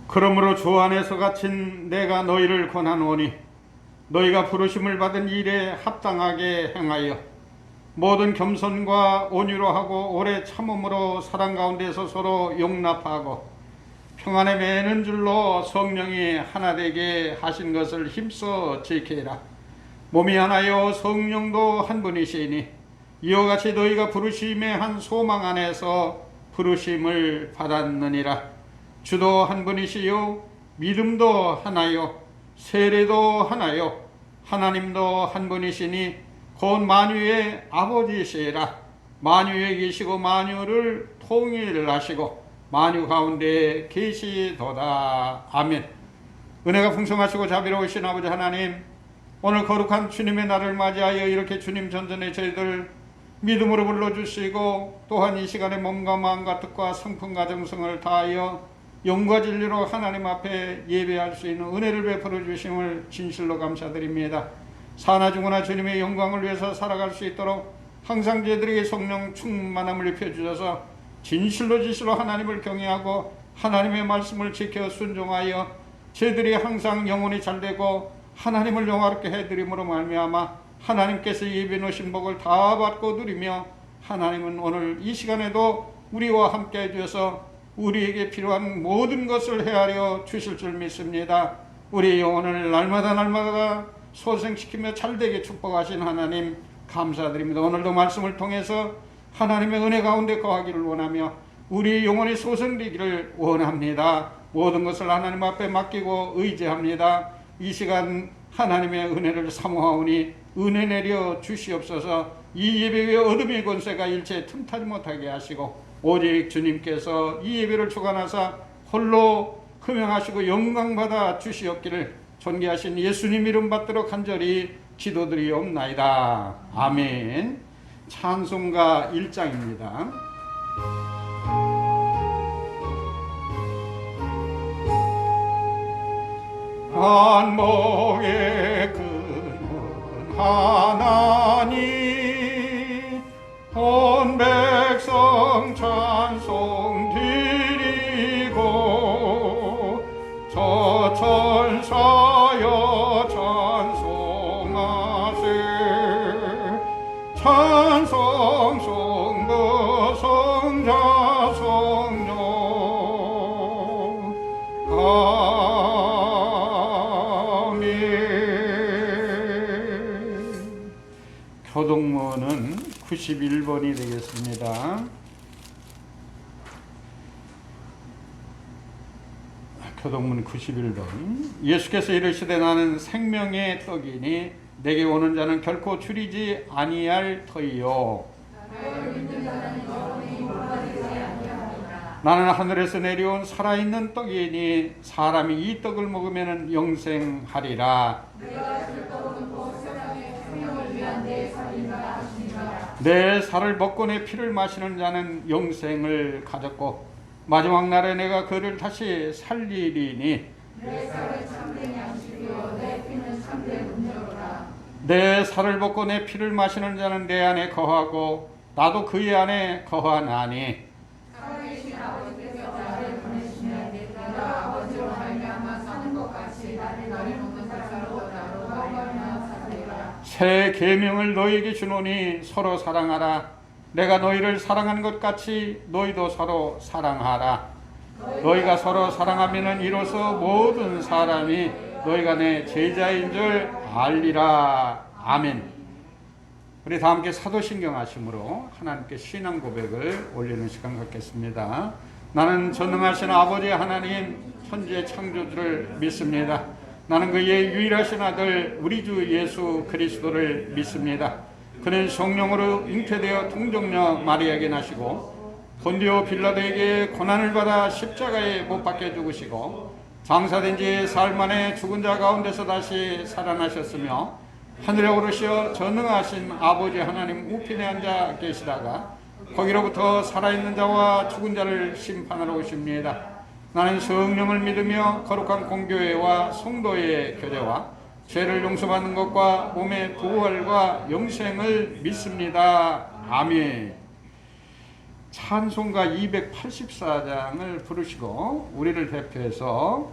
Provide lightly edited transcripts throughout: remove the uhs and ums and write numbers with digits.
그러므로 주 안에서 갇힌 내가 너희를 권하노니 너희가 부르심을 받은 일에 합당하게 행하여 모든 겸손과 온유로 하고 오래 참음으로 사랑 가운데서 서로 용납하고 평안에 매는 줄로 성령이 하나 되게 하신 것을 힘써 지키라. 몸이 하나요 성령도 한 분이시니 이와 같이 너희가 부르심의 한 소망 안에서 부르심을 받았느니라. 주도 한 분이시요 믿음도 하나요 세례도 하나요 하나님도 한 분이시니 곧 만유의 아버지시라. 만유에 계시고 만유를 통일하시고 만유 가운데 계시도다. 아멘. 은혜가 풍성하시고 자비로우신 아버지 하나님, 오늘 거룩한 주님의 날을 맞이하여 이렇게 주님 전전에 저희들 믿음으로 불러주시고 또한 이 시간에 몸과 마음과 뜻과 성품과 정성을 다하여 영과 진리로 하나님 앞에 예배할 수 있는 은혜를 베풀어 주심을 진실로 감사드립니다. 사나 죽으나 주님의 영광을 위해서 살아갈 수 있도록 항상 저희들에게 성령 충만함을 입혀주셔서 진실로 하나님을 경외하고 하나님의 말씀을 지켜 순종하여 저희들이 항상 영혼이 잘되고 하나님을 영화롭게 해드림으로 말미암아 하나님께서 예비해 놓으신 복을 다 받고 누리며 하나님은 오늘 이 시간에도 우리와 함께 해주셔서 우리에게 필요한 모든 것을 헤아려 주실 줄 믿습니다. 우리 영혼을 날마다 소생시키며 잘되게 축복하신 하나님 감사드립니다. 오늘도 말씀을 통해서 하나님의 은혜 가운데 거하기를 원하며 우리 영혼이 소생되기를 원합니다. 모든 것을 하나님 앞에 맡기고 의지합니다. 이 시간 하나님의 은혜를 사모하오니 은혜 내려 주시옵소서. 이 예배의 어둠의 권세가 일체 틈타지 못하게 하시고 오직 주님께서 이 예배를 주관하사 홀로 금형하시고 영광받아 주시옵기를 존귀하신 예수님 이름 받들어 간절히 기도드리옵나이다. 아멘. 찬송가 1장입니다. 안목의 근원 하나님 온 백성 찬송 드리고 저 천사여 찬송하세 찬송 성부 성자 성령 아멘. 교동문은 91번이 되겠습니다. 교동문 91번. 예수께서 이르시되 나는 생명의 떡이니 내게 오는 자는 결코 줄이지 아니할 터이요 나는 하늘에서 내려온 살아있는 떡이니 사람이 이 떡을 먹으면 영생하리라. 내 살을 먹고 내 피를 마시는 자는 영생을 가졌고 마지막 날에 내가 그를 다시 살리리니 내 살은 참된 양식이요 내 피는 참된 음료로라. 내 살을 먹고 내 피를 마시는 자는 내 안에 거하고 나도 그의 안에 거하나니 살아계신 아버지께서 나를 보내시면 내가 아버지로 말미암아 사는 것 같이 나를 먹는 자로 나로 말미암아 사리라. 새 계명을 너희에게 주노니 서로 사랑하라. 내가 너희를 사랑한 것 같이 너희도 서로 사랑하라. 너희가 서로 사랑하면 이로써 모든 사람이 너희가 내 제자인 줄 알리라. 아멘. 우리 다 함께 사도신경 하심으로 하나님께 신앙 고백을 올리는 시간 갖겠습니다. 나는 전능하신 아버지 하나님 천지의 창조주를 믿습니다. 나는 그의 유일하신 아들 우리 주 예수 그리스도를 믿습니다. 그는 성령으로 잉태되어 동정녀 마리아에게 나시고 본디오 빌라도에게 고난을 받아 십자가에 못 박혀 죽으시고 장사된 지 사흘 만에 죽은 자 가운데서 다시 살아나셨으며 하늘에 오르시어 전능하신 아버지 하나님 우편에 앉아 계시다가 거기로부터 살아있는 자와 죽은 자를 심판하러 오십니다. 나는 성령을 믿으며 거룩한 공교회와 성도의 교제와 죄를 용서받는 것과 몸의 부활과 영생을 믿습니다. 아멘. 찬송가 284장을 부르시고 우리를 대표해서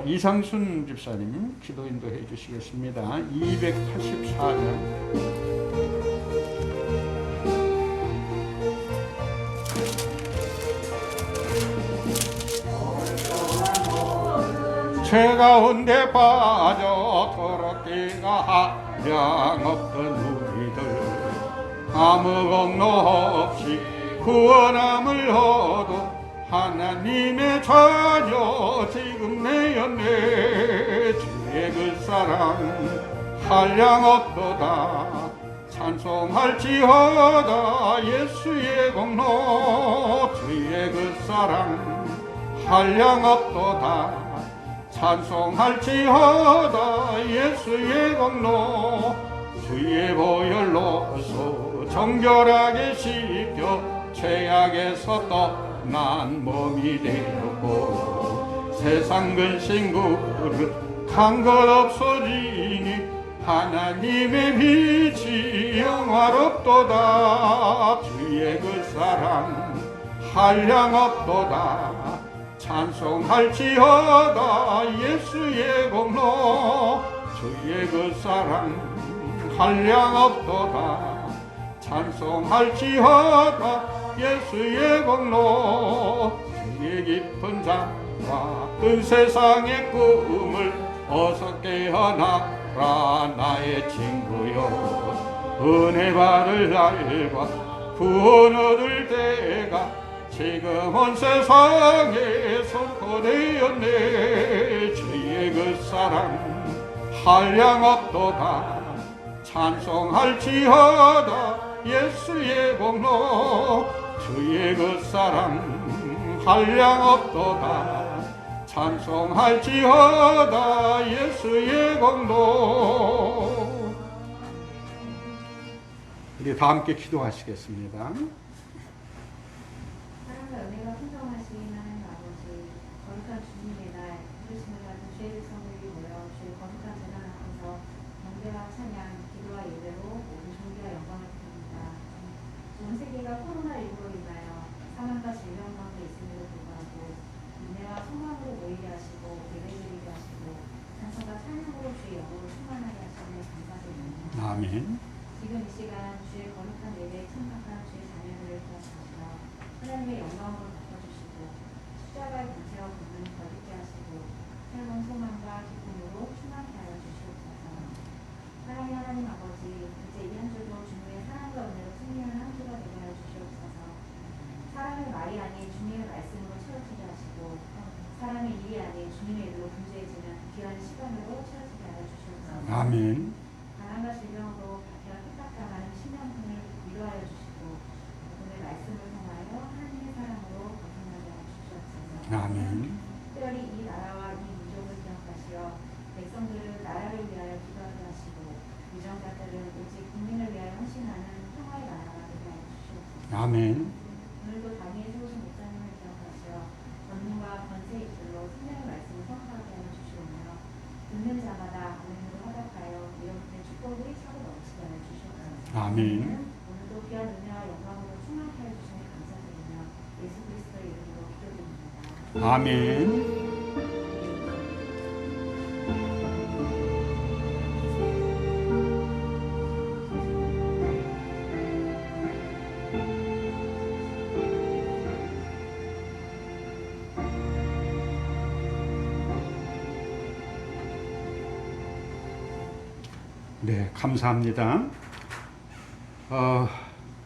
이상순 집사님 기도 인도해 주시겠습니다. 284장. 죄 가운데 빠져 더럽기가 한량없던 우리들 아무 공로 없이 구원함을 얻어 하나님의 자녀 지금 내었네. 주의 그 사랑 한량없도다. 찬송할지어다 예수의 공로. 주의 그 사랑 한량없도다. 찬송할지어다 예수의 공로. 주의 보혈로서 정결하게 씻겨 죄악에서 떠난 몸이 되었고 세상 근심 그릇 한 것 없어지니 하나님의 빛이 영화롭도다. 주의 그 사랑 한량없도다. 찬송할지어다 예수의 공로. 주의 그 사랑 한량없도다. 찬송할지어다 예수의 공로. 주의 깊은 자와 그 세상의 꿈을 어서 깨어나라 나의 친구여. 은혜 받을 날과 구원 얻을 때가 지금 온 세상에 선포되었네. 주의 그 사랑 한량없도다. 찬송할지어다 예수의 공로. 주의 그 사랑 한량없도다. 찬송할지어다 예수의 공로. 우리 다 함께 기도하시겠습니다. 은혜가 풍성하신 하나님 아버지, 거룩한 주님의 날 부르심을 받은 주의 백성들이 모여 주의 거룩한 재단 앞에서 경배와 찬양, 기도와 예배로 모든 존귀와 영광을 드립니다. 온 세계가 코로나19로 인하여 사망과 질병 가운데 있음에도 불구하고 은혜와 소망으로 모이게 하시고 예배드리게 하시고 찬송과 찬양으로 주의 영광을 충만하게 하시니 감사드립니다. 아멘. 지금 이 시간 주의 거룩한 예배에 참석한 주의 자녀들을 도와주시며 하나님의 영광으로 바꿔주시고 십자가의 권세와 권능을 거듭게 하시고 새로운 소망과 기쁨으로 충만케 하여 주시옵소서. 사랑의 하나님 아버지, 이제 이 한 주도 주님의 사랑과 은혜로 승리하는 한 주가 되게 하여 주시옵소서. 사람의 말이 아닌 주님의 말씀으로 채워지게 하시고 사람의 일이 아닌 주님의 일로 분주해지는 귀한 시간으로 채워지게 하여 주시옵소서. 아멘. 가난과 질병으로 박해와 핍박당하는 신앙분을 위로하여 주시고 오늘 말씀을 통하여 하나님의 사랑으로 거듭나게 하여 주시옵소서. 아멘. 특별히 이 나라와 이 민족을 기억하시어 백성들을 나라를 위하여 기도하게 하시고 유정자들은 오직 국민을 위하여 헌신하는 평화의 나라가 되게 하여 주시옵소서. 아멘. 오늘도 당위에 세우신 목사님을 기억하시어 권능과 권세 입술로 생명의 말씀을 선포하게 하여 주시오며 듣는 자마다 아멘으로 화답하여 이렇게 축복이 차고 넘치게 하여 주시옵소서. 아멘. 오늘도 귀한 은혜와 영광으로 충만케 하여 주시니 감사드리며 예수 그리스도의 이름으로 기도드립니다. 아멘. 네, 감사합니다.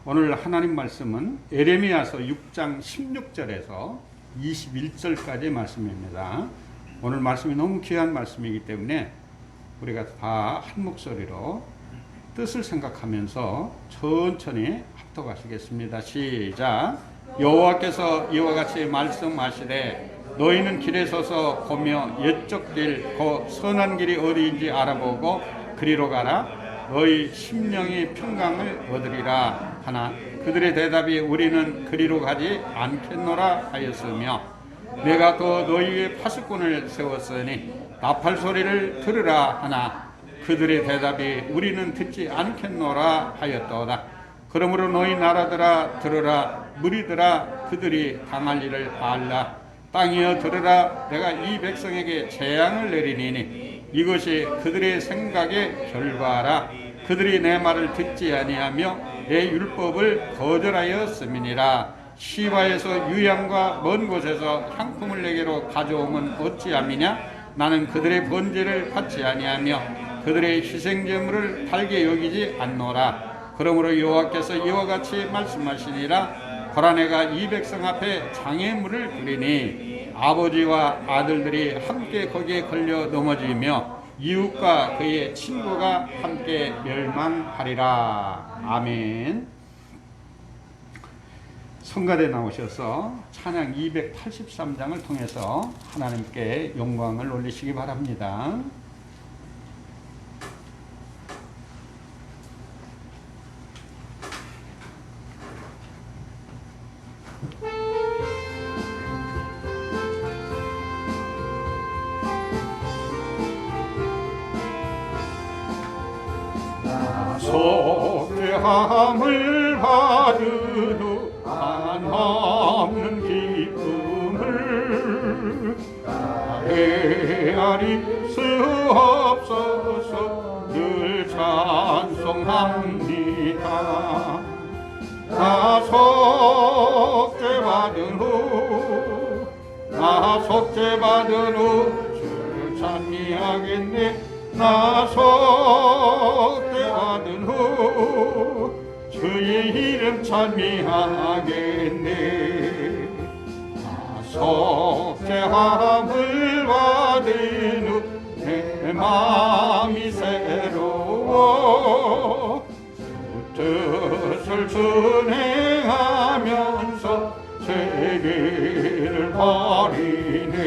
오늘 하나님 말씀은 에레미야서 6장 16절에서 21절까지의 말씀입니다. 오늘 말씀이 너무 귀한 말씀이기 때문에 우리가 다 한 목소리로 뜻을 생각하면서 천천히 합독하시겠습니다. 시작. 여호와께서 이와 같이 말씀하시되 너희는 길에 서서 보며 옛적 길 곧 선한 길이 어디인지 알아보고 그리로 가라. 너희 심령이 평강을 얻으리라 하나 그들의 대답이 우리는 그리로 가지 않겠노라 하였으며 내가 또 너희 위에 파수꾼을 세웠으니 나팔 소리를 들으라 하나 그들의 대답이 우리는 듣지 않겠노라 하였도다. 그러므로 너희 나라들아 들으라. 무리들아 그들이 당할 일을 알라. 땅이여 들으라. 내가 이 백성에게 재앙을 내리니 이것이 그들의 생각의 결과라. 그들이 내 말을 듣지 아니하며 내 율법을 거절하였음이니라. 시바에서 유양과 먼 곳에서 향품을 내게로 가져오면 어찌함이냐. 나는 그들의 번제를 받지 아니하며 그들의 희생제물을 달게 여기지 않노라. 그러므로 여호와께서 이와 같이 말씀하시니라. 보라 내가 이 백성 앞에 장애물을 두리니 아버지와 아들들이 함께 거기에 걸려 넘어지며 이웃과 그의 친구가 함께 멸망하리라. 아멘. 성가대 나오셔서 찬양 283장을 통해서 하나님께 영광을 올리시기 바랍니다. 속죄함을 받은 후 한없는 기쁨을 헤아릴 수 없어서 늘 찬송합니다. 나 속죄받은 후 주를 찬미하겠네. 나 속죄받은 후 주의 이름 찬미하겠네. 나 속죄함을 받은 후 내 마음이 새로워 주 뜻을 순행하면서 세계를 버리네.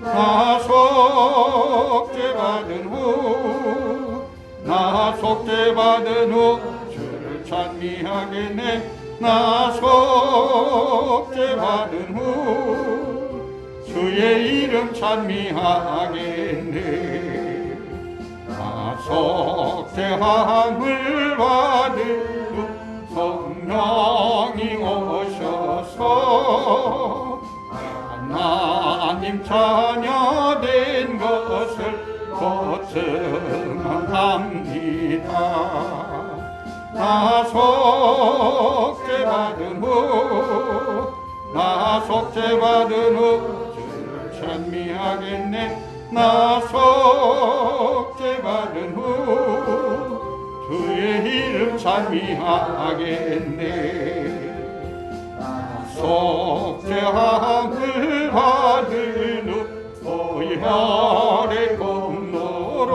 나 속죄받은 후 주를 찬미하겠네. 나 속죄받은 후 주의 이름 찬미하겠네. 나 속죄함을 받은 후 성령이 오셔서 하나님 자녀된 것을 보증합니다. 나 속죄받은 후 주를 찬미하겠네. 나 속죄받은 후 주의 이름 찬미하겠네. 속죄함을 받은 후 보혈의 공로로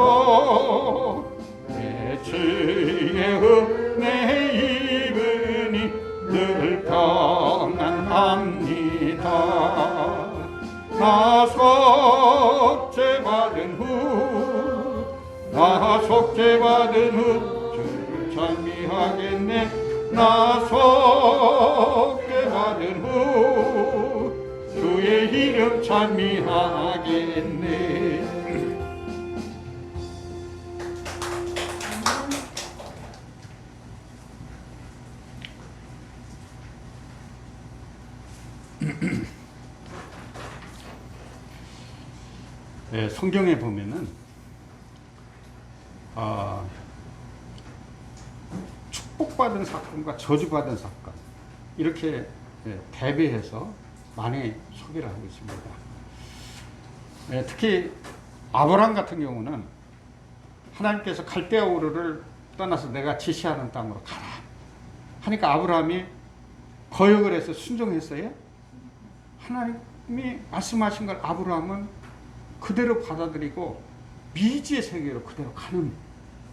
내 주의 은혜 입으니 늘 평안합니다. 나 속죄받은 후 주를 찬미하겠네. 나 속죄받은 후 주의 이름 찬미하겠네. 네, 성경에 보면은 축복받은 사건과 저주받은 사건 이렇게 대비해서 많이 소개를 하고 있습니다. 특히 아브라함 같은 경우는 하나님께서 갈대아 우르를 떠나서 내가 지시하는 땅으로 가라 하니까 아브라함이 거역을 해서 순종했어요. 하나님이 말씀하신 걸 아브라함은 그대로 받아들이고 미지의 세계로 그대로 가는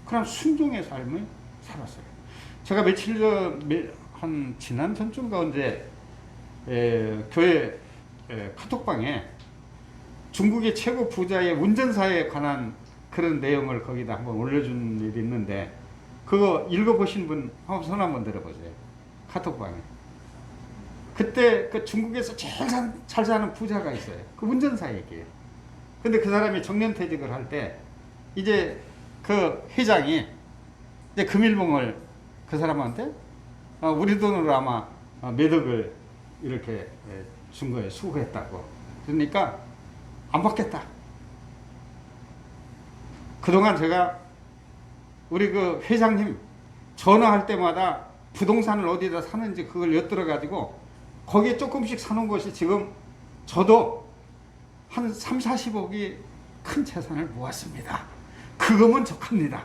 그런 순종의 삶을 살았어요. 제가 며칠 한 지난 전주인가 언제 교회 카톡방에 중국의 최고 부자의 운전사에 관한 그런 내용을 거기다 한번 올려준 일이 있는데 그거 읽어보신 분 한번 손 한번 들어보세요. 카톡방에. 그때 그 중국에서 제일 잘 사는 부자가 있어요. 그 운전사 얘기예요. 근데 그 사람이 정년퇴직을 할 때 이제 그 회장이 이제 금일봉을 그 사람한테 우리 돈으로 아마 몇 억을 이렇게 준 거예요. 수고했다고. 그러니까 안 받겠다. 그동안 제가 우리 그 회장님 전화할 때마다 부동산을 어디다 사는지 그걸 엿들어 가지고 거기에 조금씩 사는 것이 지금 저도 한 3, 40억이 큰 재산을 모았습니다. 그거면 족합니다.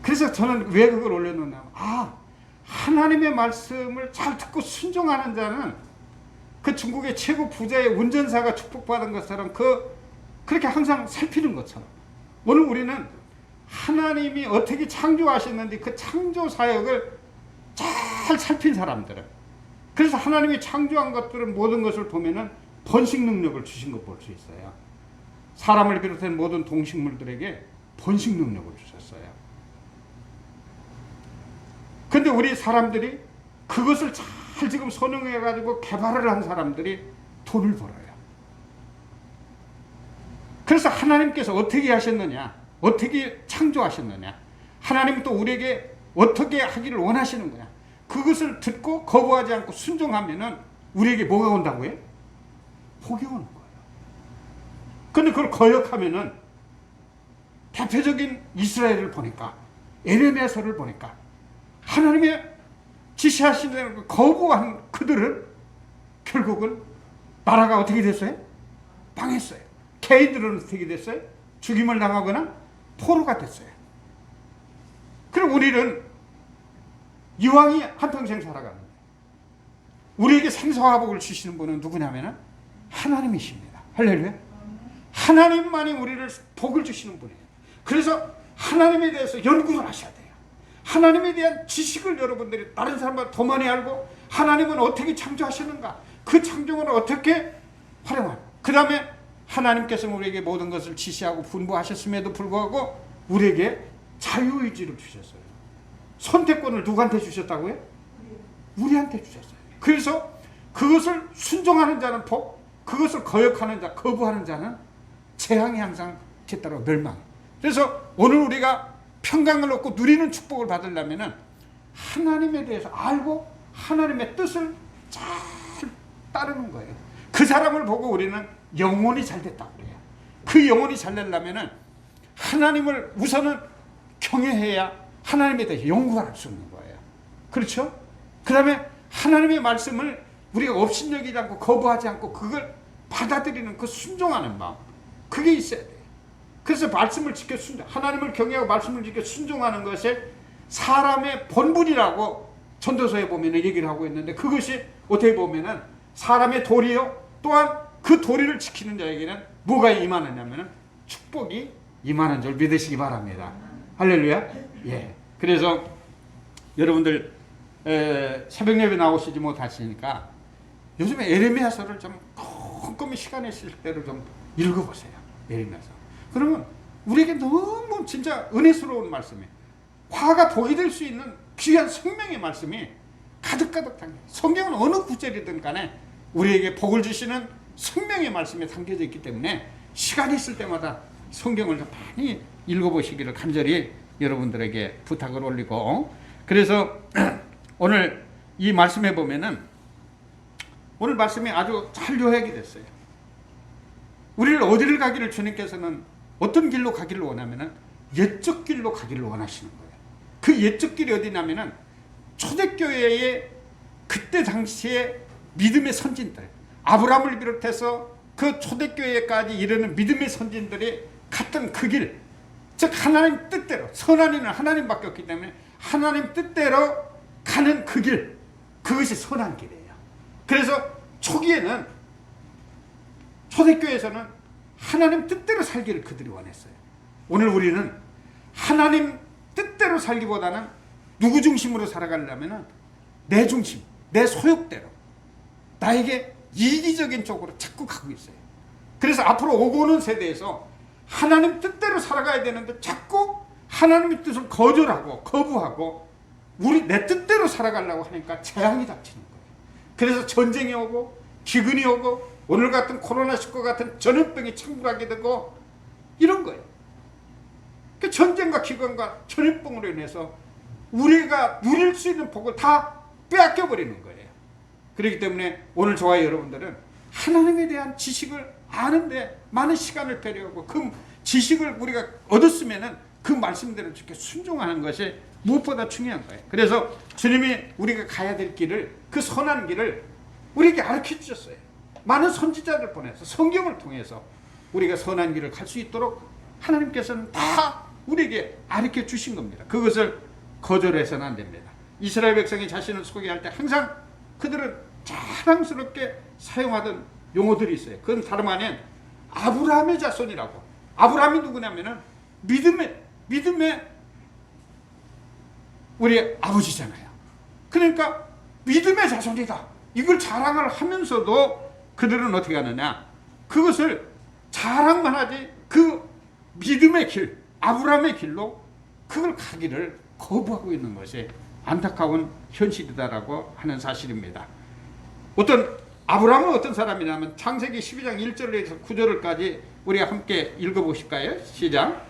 그래서 저는 왜 그걸 올려놓냐면 하나님의 말씀을 잘 듣고 순종하는 자는 그 중국의 최고 부자의 운전사가 축복받은 것처럼 그렇게 항상 살피는 것처럼 오늘 우리는 하나님이 어떻게 창조하셨는지 그 창조 사역을 잘 살핀 사람들은 그래서 하나님이 창조한 것들은 모든 것을 보면은 번식 능력을 주신 것 볼 수 있어요. 사람을 비롯한 모든 동식물들에게 번식 능력을 주셨어요. 근데 우리 사람들이 그것을 잘 지금 선용해 가지고 개발을 한 사람들이 돈을 벌어요. 그래서 하나님께서 어떻게 하셨느냐, 어떻게 창조하셨느냐, 하나님 또 우리에게 어떻게 하기를 원하시는 거냐, 그것을 듣고 거부하지 않고 순종하면은 우리에게 뭐가 온다고요? 복이 오는 거예요. 근데 그걸 거역하면은 대표적인 이스라엘을 보니까 에레미야서를 보니까 하나님의 지시하시는 대로 거부한 그들은 결국은 나라가 어떻게 됐어요? 망했어요. 개인들은 어떻게 됐어요? 죽임을 당하거나 포로가 됐어요. 그럼 우리는 이왕이 한평생 살아가는데 우리에게 생사와 복을 주시는 분은 누구냐면 하나님이십니다. 할렐루야. 하나님만이 우리를 복을 주시는 분이에요. 그래서 하나님에 대해서 연구를 하셔야 돼요. 하나님에 대한 지식을 여러분들이 다른 사람보다 더 많이 알고 하나님은 어떻게 창조하셨는가, 그 창조를 어떻게 활용하는가. 그 다음에 하나님께서는 우리에게 모든 것을 지시하고 분부하셨음에도 불구하고 우리에게 자유의지를 주셨어요. 선택권을 누구한테 주셨다고요? 우리한테 주셨어요. 그래서 그것을 순종하는 자는 복, 그것을 거역하는 자, 거부하는 자는 재앙이 항상 뒤따라 멸망. 그래서 오늘 우리가 평강을 얻고 누리는 축복을 받으려면 하나님에 대해서 알고 하나님의 뜻을 잘 따르는 거예요. 그 사람을 보고 우리는 영혼이 잘 됐다고 그래요. 그 영혼이 잘 되려면 하나님을 우선은 경외해야 하나님에 대해서 연구할 수 있는 거예요. 그렇죠? 그 다음에 하나님의 말씀을 우리가 업신여기지 않고 거부하지 않고 그걸 받아들이는 그 순종하는 마음, 그게 있어야 돼요. 그래서 말씀을 지켜 하나님을 경외하고 말씀을 지켜 순종하는 것이 사람의 본분이라고 전도서에 보면 얘기를 하고 있는데, 그것이 어떻게 보면은 사람의 도리요, 또한 그 도리를 지키는 자에게는 뭐가 임하느냐면은 축복이 임하는 줄 믿으시기 바랍니다. 할렐루야. 예. 그래서 여러분들 새벽 예배 나오시지 못하시니까 요즘에 에레미야서를 좀 꼼꼼히 시간 있을 때로 좀 읽어보세요. 에레미야서. 그러면 우리에게 너무 진짜 은혜스러운 말씀이에요. 화가 독이 될 수 있는 귀한 생명의 말씀이 가득가득 담겨. 성경은 어느 구절이든 간에 우리에게 복을 주시는 생명의 말씀이 담겨져 있기 때문에 시간 있을 때마다 성경을 좀 많이 읽어보시기를 간절히 여러분들에게 부탁을 올리고, 그래서 오늘 이 말씀에 보면은 오늘 말씀이 아주 잘 요약이 됐어요. 우리를 어디를 가기를 주님께서는 어떤 길로 가기를 원하면은 옛적 길로 가기를 원하시는 거예요. 그 옛적 길이 어디냐면은 초대교회의 그때 당시에 믿음의 선진들, 아브라함을 비롯해서 그 초대교회까지 이르는 믿음의 선진들이 갔던 그 길, 즉 하나님 뜻대로, 선한 이는 하나님밖에 없기 때문에 하나님 뜻대로 가는 그 길, 그것이 선한 길이에요. 그래서 초기에는 초대교회에서는 하나님 뜻대로 살기를 그들이 원했어요. 오늘 우리는 하나님 뜻대로 살기보다는 누구 중심으로 살아가려면 내 중심, 내 소욕대로, 나에게 이기적인 쪽으로 자꾸 가고 있어요. 그래서 앞으로 오고 오는 세대에서 하나님 뜻대로 살아가야 되는데 자꾸 하나님의 뜻을 거절하고 거부하고 내 뜻대로 살아가려고 하니까 재앙이 닥치는 거예요. 그래서 전쟁이 오고 기근이 오고 오늘 같은 코로나19 같은 전염병이 창궐하게 되고 이런 거예요. 그 전쟁과 기근과 전염병으로 인해서 우리가 누릴 수 있는 복을 다 빼앗겨 버리는 거예요. 그렇기 때문에 오늘 저와 여러분들은 하나님에 대한 지식을 아는데 많은 시간을 배려하고 그 지식을 우리가 얻었으면은 그 말씀대로 이렇게 순종하는 것이 무엇보다 중요한 거예요. 그래서 주님이 우리가 가야 될 길을, 그 선한 길을 우리에게 가르쳐 주셨어요. 많은 선지자를 보내서 성경을 통해서 우리가 선한 길을 갈 수 있도록 하나님께서는 다 우리에게 가르쳐 주신 겁니다. 그것을 거절해서는 안 됩니다. 이스라엘 백성이 자신을 소개할 때 항상 그들은 자랑스럽게 사용하던 용어들이 있어요. 그건 다름 아닌 아브라함의 자손이라고. 아브라함이 누구냐면은 믿음의 우리 아버지잖아요. 그러니까 믿음의 자손이다. 이걸 자랑을 하면서도 그들은 어떻게 하느냐? 그것을 자랑만 하지 그 믿음의 길, 아브라함의 길로 그걸 가기를 거부하고 있는 것이 안타까운 현실이다라고 하는 사실입니다. 아브라함은 어떤 사람이냐면 창세기 12장 1절에서 9절까지 우리가 함께 읽어보실까요? 시작.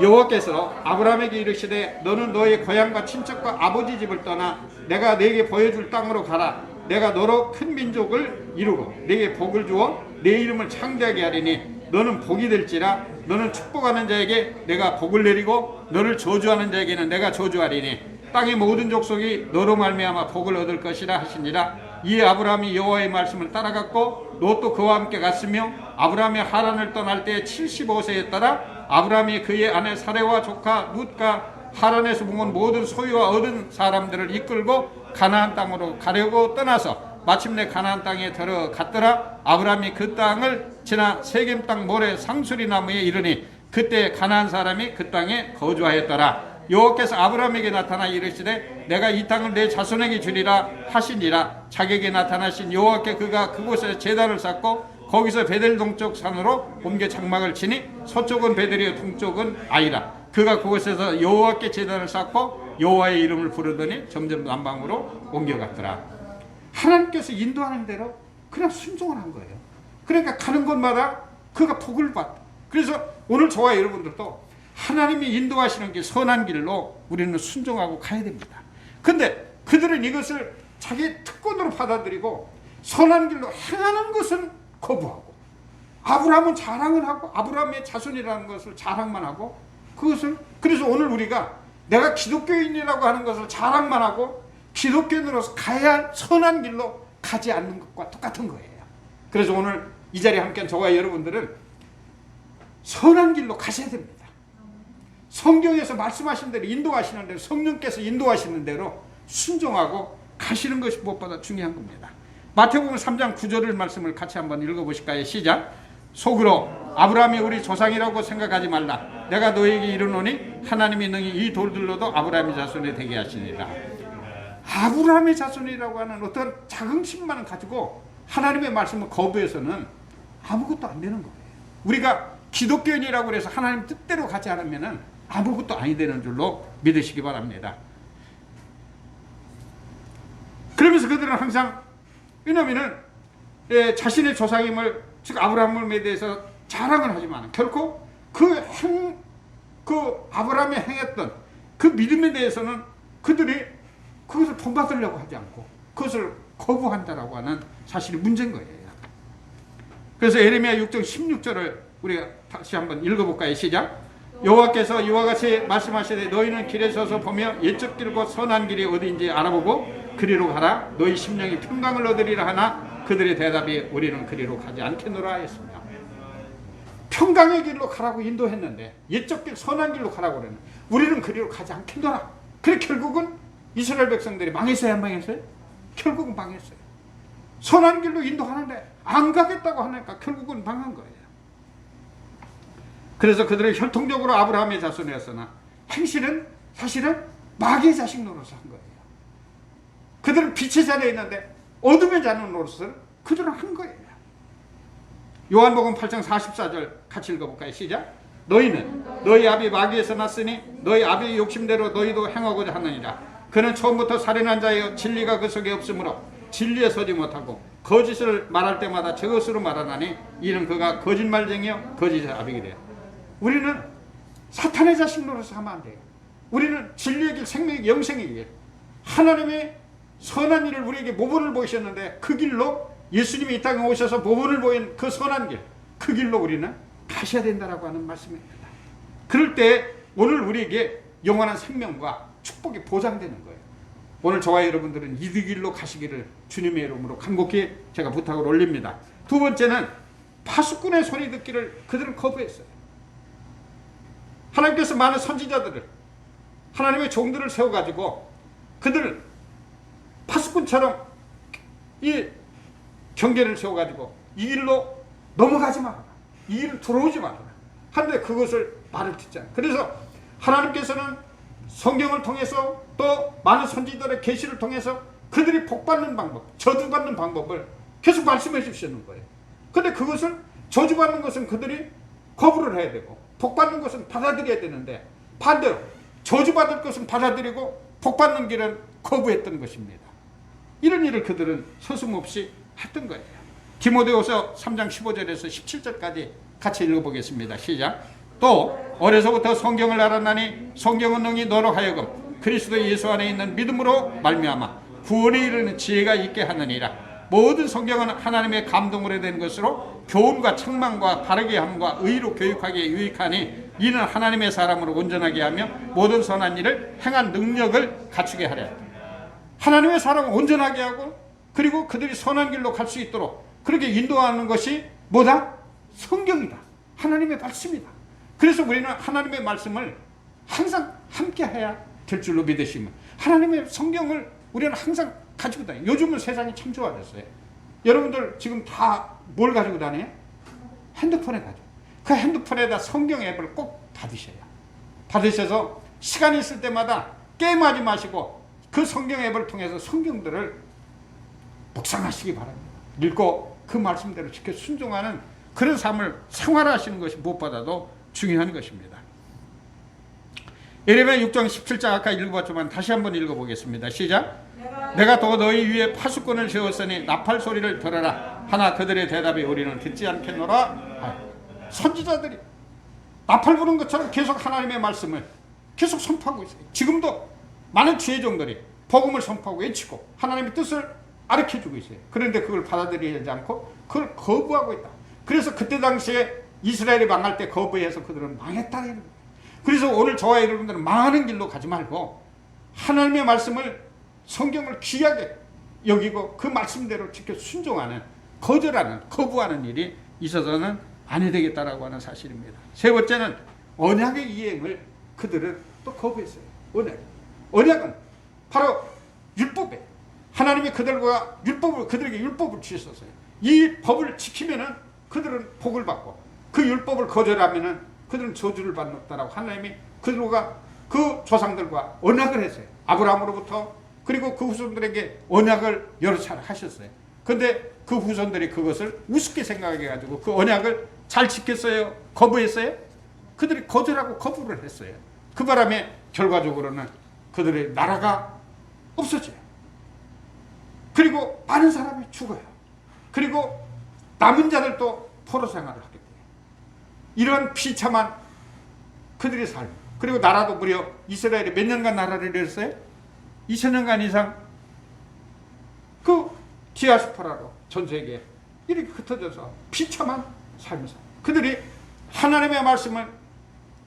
여호와께서 아브라함에게 이르시되 너는 너의 고향과 친척과 아버지 집을 떠나 내가 네게 보여줄 땅으로 가라. 내가 너로 큰 민족을 이루고 네게 복을 주어 네 이름을 창대하게 하리니 너는 복이 될지라. 너는 축복하는 자에게 내가 복을 내리고 너를 저주하는 자에게는 내가 저주하리니 땅의 모든 족속이 너로 말미암아 복을 얻을 것이라 하시니라. 이에 아브라함이 여호와의 말씀을 따라갔고 롯도 그와 함께 갔으며 아브라함이 하란을 떠날 때 75세였더라. 아브라함이 그의 아내 사레와 조카 룻과 하란에서 모은 모든 소유와 얻은 사람들을 이끌고 가나안 땅으로 가려고 떠나서 마침내 가나안 땅에 들어갔더라. 아브라함이 그 땅을 지나 세겜 땅 모래 상수리 나무에 이르니 그때 가나안 사람이 그 땅에 거주하였더라. 여호와께서 아브라함에게 나타나 이르시되 내가 이 땅을 내 자손에게 주리라 하시니라. 자기에게 나타나신 여호와께 그가 그곳에 제단을 쌓고 거기서 베델 동쪽 산으로 옮겨 장막을 치니 서쪽은 베델이요 동쪽은 아이라. 그가 그곳에서 여호와께 제단을 쌓고 여호와의 이름을 부르더니 점점 남방으로 옮겨갔더라. 하나님께서 인도하는 대로 그냥 순종을 한 거예요. 그러니까 가는 곳마다 그가 복을 받다. 그래서 오늘 저와 여러분들도 하나님이 인도하시는 길, 선한 길로 우리는 순종하고 가야 됩니다. 근데 그들은 이것을 자기 특권으로 받아들이고 선한 길로 행하는 것은 거부하고, 아브라함은 자랑을 하고 아브라함의 자손이라는 것을 자랑만 하고, 그것을, 그래서 오늘 우리가 내가 기독교인이라고 하는 것을 자랑만 하고 기독교인으로서 가야 할 선한 길로 가지 않는 것과 똑같은 거예요. 그래서 오늘 이 자리에 함께한 저와 여러분들은 선한 길로 가셔야 됩니다. 성경에서 말씀하신 대로, 인도하시는 대로, 성령께서 인도하시는 대로 순종하고 가시는 것이 무엇보다 중요한 겁니다. 마태복음 3장 9절의 말씀을 같이 한번 읽어보실까요? 시작. 속으로 아브라함이 우리 조상이라고 생각하지 말라. 내가 너에게 이르노니 하나님이 능히 이 돌들로도 아브라함의 자손이 되게 하시니라. 아브라함의 자손이라고 하는 어떤 자긍심만 가지고 하나님의 말씀을 거부해서는 아무것도 안 되는 거예요. 우리가 기독교인이라고 해서 하나님 뜻대로 가지 않으면 아무것도 아니 되는 줄로 믿으시기 바랍니다. 그러면서 그들은 항상, 왜냐하면 자신의 조상임을, 즉 아브라함에 대해서 자랑을 하지만 결코 그 아브라함이 행했던 그 믿음에 대해서는 그들이 그것을 본받으려고 하지 않고 그것을 거부한다라고 하는 사실이 문제인 거예요. 그래서 에레미야 6장 16절을 우리가 다시 한번 읽어볼까요? 시작. 여호와께서 이와 같이 말씀하시되 너희는 길에 서서 보며 옛적 길과 선한 길이 어디인지 알아보고 그리로 가라. 너희 심령이 평강을 얻으리라 하나 그들의 대답이 우리는 그리로 가지 않겠노라 하였습니다. 평강의 길로 가라고 인도했는데, 옛적 길 선한 길로 가라고 그랬는데 우리는 그리로 가지 않겠노라. 그래 결국은 이스라엘 백성들이 망했어요, 안 망했어요? 결국은 망했어요. 선한 길로 인도하는데 안 가겠다고 하니까 결국은 망한 거예요. 그래서 그들은 혈통적으로 아브라함의 자손이었으나 행실은 사실은 마귀의 자식 노릇을 한 거예요. 그들은 빛의 자리에 있는데 어둠의 자녀 노릇을 그들은 한 거예요. 요한복음 8장 44절 같이 읽어볼까요? 시작. 너희는 너희 아비 마귀에서 났으니 너희 아비의 욕심대로 너희도 행하고자 하느니라. 그는 처음부터 살인한 자여 진리가 그 속에 없으므로 진리에 서지 못하고 거짓을 말할 때마다 저것으로 말하나니 이는 그가 거짓말쟁이여 거짓의 아비게 돼요. 우리는 사탄의 자식 노릇을 하면 안 돼요. 우리는 진리의 길, 생명의 길, 영생의 길, 하나님의 선한 일을 우리에게 모본을 보이셨는데 그 길로 예수님이 이 땅에 오셔서 모본을 보인 그 선한 길, 그 길로 우리는 가셔야 된다라고 하는 말씀입니다. 그럴 때 오늘 우리에게 영원한 생명과 축복이 보장되는 거예요. 오늘 저와 여러분들은 이 길로 가시기를 주님의 이름으로 간곡히 제가 부탁을 올립니다. 두 번째는 파수꾼의 소리 듣기를 그들은 거부했어요. 하나님께서 많은 선지자들을, 하나님의 종들을 세워가지고 그들을 파수꾼처럼 이 경계를 세워가지고 이 길로 넘어가지 마라, 이 길로 들어오지 마라 하는데 그것을 말을 듣지 않아요. 그래서 하나님께서는 성경을 통해서 또 많은 선지자들의 계시를 통해서 그들이 복받는 방법, 저주받는 방법을 계속 말씀해 주시는 거예요. 근데 그것을, 저주받는 것은 그들이 거부를 해야 되고 복받는 것은 받아들여야 되는데 반대로 저주받을 것은 받아들이고 복받는 길은 거부했던 것입니다. 이런 일을 그들은 서슴없이 했던 거예요. 디모데후서 3장 15절에서 17절까지 같이 읽어보겠습니다. 시작. 또 어려서부터 성경을 알았나니 성경은 능히 너로 하여금 그리스도 예수 안에 있는 믿음으로 말미암아 구원에 이르는 지혜가 있게 하느니라. 모든 성경은 하나님의 감동으로 된 것으로 교훈과 책망과 바르게 함과 의로 교육하기에 유익하니 이는 하나님의 사람으로 온전하게 하며 모든 선한 일을 행한 능력을 갖추게 하려. 하나님의 사람을 온전하게 하고 그리고 그들이 선한 길로 갈 수 있도록 그렇게 인도하는 것이 뭐다? 성경이다. 하나님의 말씀이다. 그래서 우리는 하나님의 말씀을 항상 함께 해야 될 줄로 믿으시면 하나님의 성경을 우리는 항상 가지고 다녀요. 요즘은 세상이 참 좋아졌어요. 여러분들 지금 다 뭘 가지고 다녀요? 핸드폰에 가지고. 그 핸드폰에다 성경 앱을 꼭 받으셔야. 받으셔서 시간이 있을 때마다 게임하지 마시고 그 성경 앱을 통해서 성경들을 묵상하시기 바랍니다. 읽고 그 말씀대로 지켜 순종하는 그런 삶을 생활하시는 것이 무엇보다도 중요한 것입니다. 예레미야 6장 17절 아까 읽어봤지만 다시 한번 읽어보겠습니다. 시작. 내가 또 너희 위에 파수꾼을 세웠으니 나팔 소리를 들어라 하나 그들의 대답이 우리는 듣지 않겠노라. 선지자들이 나팔 부는 것처럼 계속 하나님의 말씀을 계속 선포하고 있어요. 지금도 많은 지혜종들이 복음을 선포하고 외치고 하나님의 뜻을 가르쳐주고 있어요. 그런데 그걸 받아들이지 않고 그걸 거부하고 있다. 그래서 그때 당시에 이스라엘이 망할 때 거부해서 그들은 망했다. 그래서 오늘 저와 여러분들은 망하는 길로 가지 말고 하나님의 말씀을, 성경을 귀하게 여기고 그 말씀대로 지켜 순종하는, 거절하는, 거부하는 일이 있어서는 안 해야 되겠다라고 하는 사실입니다. 세 번째는 언약의 이행을 그들은 또 거부했어요. 언약은 바로 율법에 하나님이 그들과 그들에게 율법을 주셨어요. 이 법을 지키면은 그들은 복을 받고 그 율법을 거절하면은 그들은 저주를 받는다라고 하나님이 그들과 그 조상들과 언약을 했어요. 아브라함으로부터 그리고 그 후손들에게 언약을 여러 차례 하셨어요. 근데 그 후손들이 그것을 우습게 생각해 가지고 그 언약을 잘 지켰어요? 거부했어요? 그들이 거절하고 거부를 했어요. 그 바람에 결과적으로는 그들의 나라가 없어져요. 그리고 많은 사람이 죽어요. 그리고 남은 자들도 포로 생활을 하게 돼요. 이런 비참한 그들의 삶. 그리고 나라도 무려 이스라엘이 몇 년간 나라를 이뤘어요? 2000년간 이상 그 디아스포라로 전 세계에 이렇게 흩어져서 비참한 삶을 살아요. 그들이 하나님의 말씀을,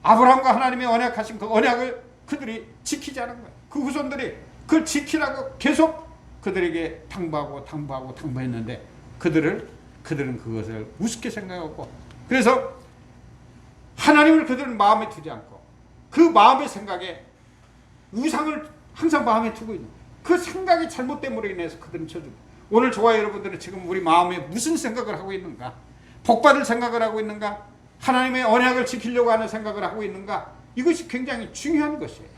아브라함과 하나님의 언약하신 그 언약을 그들이 지키지 않은 거예요. 그 후손들이 그걸 지키라고 계속 그들에게 당부했는데 그들은 그것을 우습게 생각하고, 그래서 하나님을 그들은 마음에 두지 않고 그 마음의 생각에 우상을 항상 마음에 두고 있는 거예요. 그 생각이 잘못됨으로 인해서 그들은 저주입니다. 오늘 저와 여러분들은 지금 우리 마음에 무슨 생각을 하고 있는가? 복받을 생각을 하고 있는가? 하나님의 언약을 지키려고 하는 생각을 하고 있는가? 이것이 굉장히 중요한 것이에요.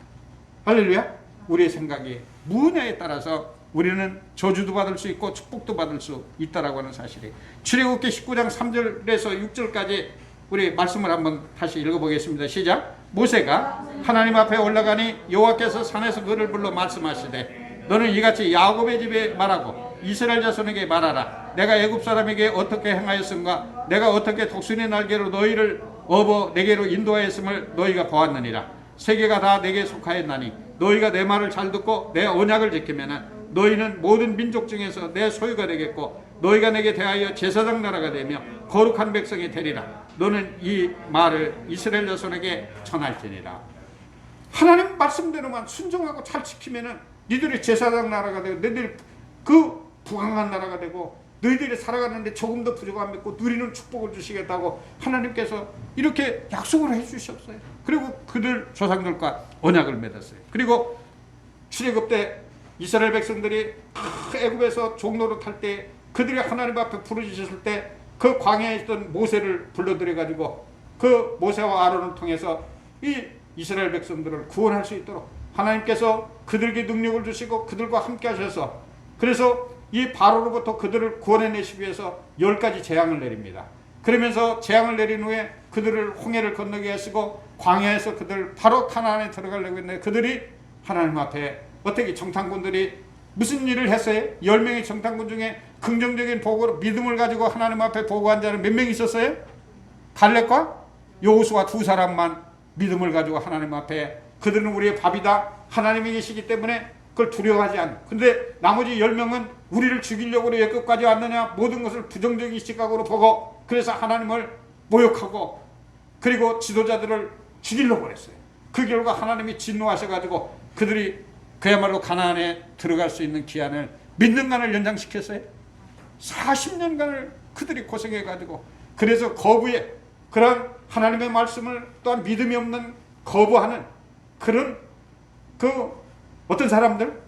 할렐루야. 우리의 생각이 무엇냐에 따라서 우리는 저주도 받을 수 있고 축복도 받을 수 있다라고 하는 사실이에요. 출애굽기 19장 3절에서 6절까지 우리 말씀을 한번 다시 읽어보겠습니다. 시작. 모세가 하나님 앞에 올라가니 여호와께서 산에서 그를 불러 말씀하시되 너는 이같이 야곱의 집에 말하고 이스라엘 자손에게 말하라. 내가 애굽 사람에게 어떻게 행하였은가? 내가 어떻게 독수리 날개로 너희를 업어 내게로 인도하였음을 너희가 보았느니라. 세계가 다 내게 속하였나니 너희가 내 말을 잘 듣고 내 언약을 지키면은 너희는 모든 민족 중에서 내 소유가 되겠고 너희가 내게 대하여 제사장 나라가 되며 거룩한 백성이 되리라. 너는 이 말을 이스라엘 자손에게 전할지니라. 하나님 말씀대로만 순종하고 잘 지키면은 너희들이 제사장 나라가 되고 너희들이 그 부강한 나라가 되고 너희들이 살아가는데 조금 더 부족함이 있고 누리는 축복을 주시겠다고 하나님께서 이렇게 약속을 해주셨어요. 그리고 그들 조상들과 언약을 맺었어요. 그리고 출애굽 때 이스라엘 백성들이 애굽에서 종로로 탈 때 그들이 하나님 앞에 부르짖었을 때 그 광야에 있던 모세를 불러들여 가지고 그 모세와 아론을 통해서 이 이스라엘 백성들을 구원할 수 있도록 하나님께서 그들에게 능력을 주시고 그들과 함께 하셔서 그래서 이 바로로부터 그들을 구원해내시기 위해서 10가지 재앙을 내립니다. 그러면서 재앙을 내린 후에 그들을 홍해를 건너게 하시고 광야에서 그들 바로 가나안에 들어가려고 했는데 그들이 하나님 앞에 어떻게 정탐꾼들이 무슨 일을 했어요? 10명의 정탐꾼 중에 긍정적인 보고로 믿음을 가지고 하나님 앞에 보고한 자는 몇 명 있었어요? 갈렙과 여호수아 두 사람만 믿음을 가지고 하나님 앞에 그들은 우리의 밥이다. 하나님이 계시기 때문에 그걸 두려워하지 않고 근데 나머지 10명은 우리를 죽이려고 왜 끝까지 왔느냐 모든 것을 부정적인 시각으로 보고 그래서 하나님을 모욕하고 그리고 지도자들을 죽이려고 했어요. 그 결과 하나님이 진노하셔가지고 그들이 그야말로 가나안에 들어갈 수 있는 기한을 몇 년간을 연장시켰어요? 40년간을 그들이 고생해가지고 그래서 거부해 그런 하나님의 말씀을 또한 믿음이 없는 거부하는 그런 그 어떤 사람들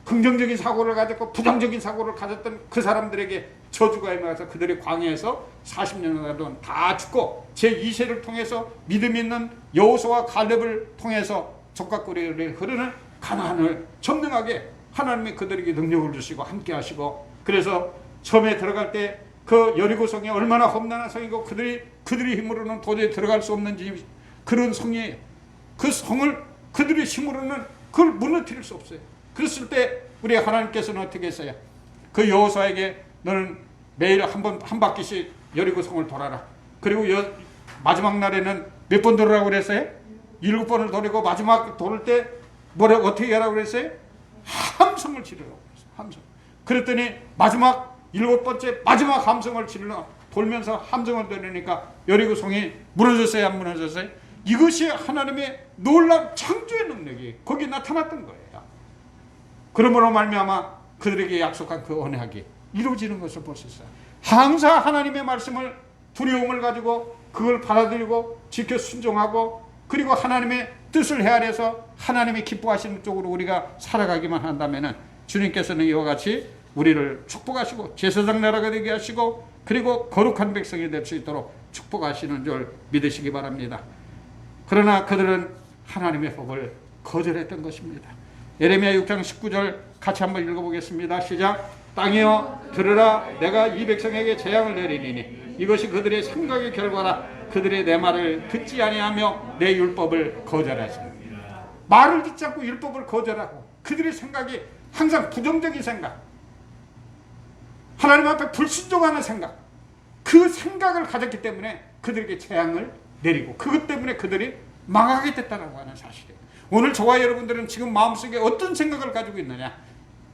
긍정적인 사고를 가졌고 부정적인 사고를 가졌던 그 사람들에게 저주가 임하여서 그들이 광야에서 40년간 동안 다 죽고 제2세를 통해서 믿음 있는 여호수아와 갈렙을 통해서 적각거리를 흐르는 가나안을 점령하게 하나님이 그들에게 능력을 주시고 함께 하시고 그래서 처음에 들어갈 때 그 여리고성이 얼마나 험난한 성이고 그들이 힘으로는 도저히 들어갈 수 없는 그런 성이에요. 그 성을 그들의 힘으로는 그걸 무너뜨릴 수 없어요. 그랬을 때 우리 하나님께서는 어떻게 했어요? 그 여호수아에게 너는 매일 한 바퀴씩 여리고성을 돌아라. 그리고 마지막 날에는 몇 번 돌으라고 그랬어요? 7번을 돌리고 마지막 돌을 때 어떻게 하라고 그랬어요? 함성을 지르라고 그랬어요. 함성. 그랬더니 마지막 7번째 마지막 함성을 지르러 돌면서 함성을 들으니까 여리고성이 무너졌어요? 안 무너졌어요? 이것이 하나님의 놀라운 창조의 능력이 거기에 나타났던 거예요. 그러므로 말미암아 그들에게 약속한 그 언약이 이루어지는 것을 볼 수 있어요. 항상 하나님의 말씀을 두려움을 가지고 그걸 받아들이고 지켜 순종하고 그리고 하나님의 뜻을 헤아려서 하나님이 기뻐하시는 쪽으로 우리가 살아가기만 한다면 주님께서는 이와 같이 우리를 축복하시고 제사장 나라가 되게 하시고 그리고 거룩한 백성이 될 수 있도록 축복하시는 줄 믿으시기 바랍니다. 그러나 그들은 하나님의 법을 거절했던 것입니다. 예레미야 6장 19절 같이 한번 읽어보겠습니다. 시작. 땅이여 들으라. 내가 이 백성에게 재앙을 내리니 이것이 그들의 생각의 결과라. 그들이 내 말을 듣지 아니하며 내 율법을 거절하십니다. 말을 듣지 않고 율법을 거절하고 그들의 생각이 항상 부정적인 생각, 하나님 앞에 불순종하는 생각, 그 생각을 가졌기 때문에 그들에게 재앙을 내리고 그것 때문에 그들이 망하게 됐다고 하는 사실이에요. 오늘 저와 여러분들은 지금 마음속에 어떤 생각을 가지고 있느냐?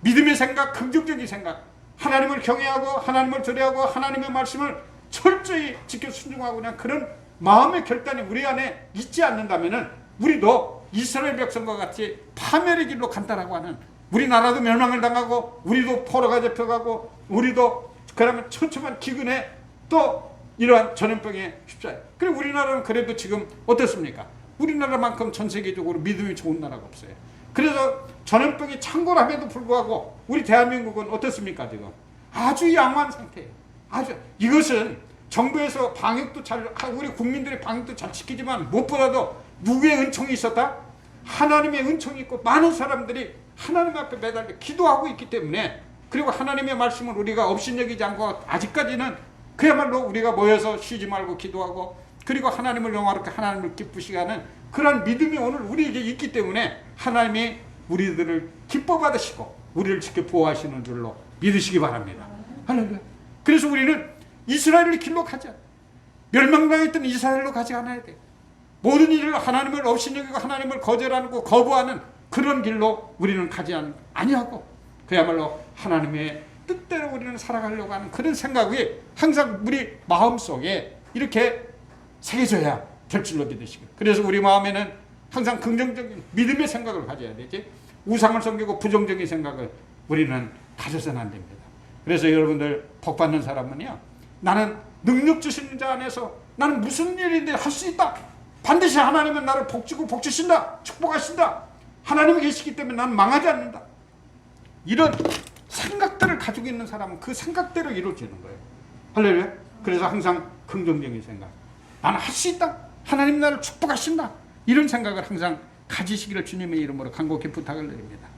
믿음의 생각, 긍정적인 생각, 하나님을 경외하고 하나님을 두려워하고 하나님의 말씀을 철저히 지켜 순종하고 그냥 그런 마음의 결단이 우리 안에 있지 않는다면 우리도 이스라엘 백성과 같이 파멸의 길로 간다라고 하는, 우리나라도 멸망을 당하고 우리도 포로가 잡혀가고 우리도 그러면 처참한 기근에 또 이러한 전염병에 휩싸여요. 그리고 우리나라는 그래도 지금 어떻습니까? 우리나라만큼 전 세계적으로 믿음이 좋은 나라가 없어요. 그래서 전염병이 창궐함에도 불구하고 우리 대한민국은 어떻습니까? 지금 아주 양호한 상태예요. 아주. 이것은 정부에서 방역도 잘, 우리 국민들의 방역도 잘 지키지만 무엇보다도 누구의 은총이 있었다? 하나님의 은총이 있고 많은 사람들이 하나님 앞에 매달려 기도하고 있기 때문에, 그리고 하나님의 말씀을 우리가 업신여기지 않고 아직까지는 그야말로 우리가 모여서 쉬지 말고 기도하고 그리고 하나님을 영화롭게 하나님을 기쁘시게 하는 그런 믿음이 오늘 우리에게 있기 때문에 하나님이 우리들을 기뻐 받으시고 우리를 지켜 보호하시는 줄로 믿으시기 바랍니다. 할렐루야. 그래서 우리는 이스라엘을 길로 가자. 멸망당했던 이스라엘로 가지 않아야 돼. 모든 일을 하나님을 업신여기고 하나님을 거절하고 거부하는 그런 길로 우리는 가지 아니하고 그야말로 하나님의 뜻대로 우리는 살아가려고 하는 그런 생각이 항상 우리 마음속에 이렇게 새겨져야 될 줄로 믿으시고, 그래서 우리 마음에는 항상 긍정적인 믿음의 생각을 가져야 되지, 우상을 섬기고 부정적인 생각을 우리는 가져서는 안 됩니다. 그래서 여러분들 복받는 사람은요, 나는 능력 주시는 자 안에서 나는 무슨 일인데 할 수 있다, 반드시 하나님은 나를 복주고 복주신다, 축복하신다, 하나님이 계시기 때문에 나는 망하지 않는다, 이런 생각들을 가지고 있는 사람은 그 생각대로 이루어지는 거예요. 할렐루야. 그래서 항상 긍정적인 생각, 나는 할 수 있다, 하나님 나를 축복하신다, 이런 생각을 항상 가지시기를 주님의 이름으로 간곡히 부탁을 드립니다.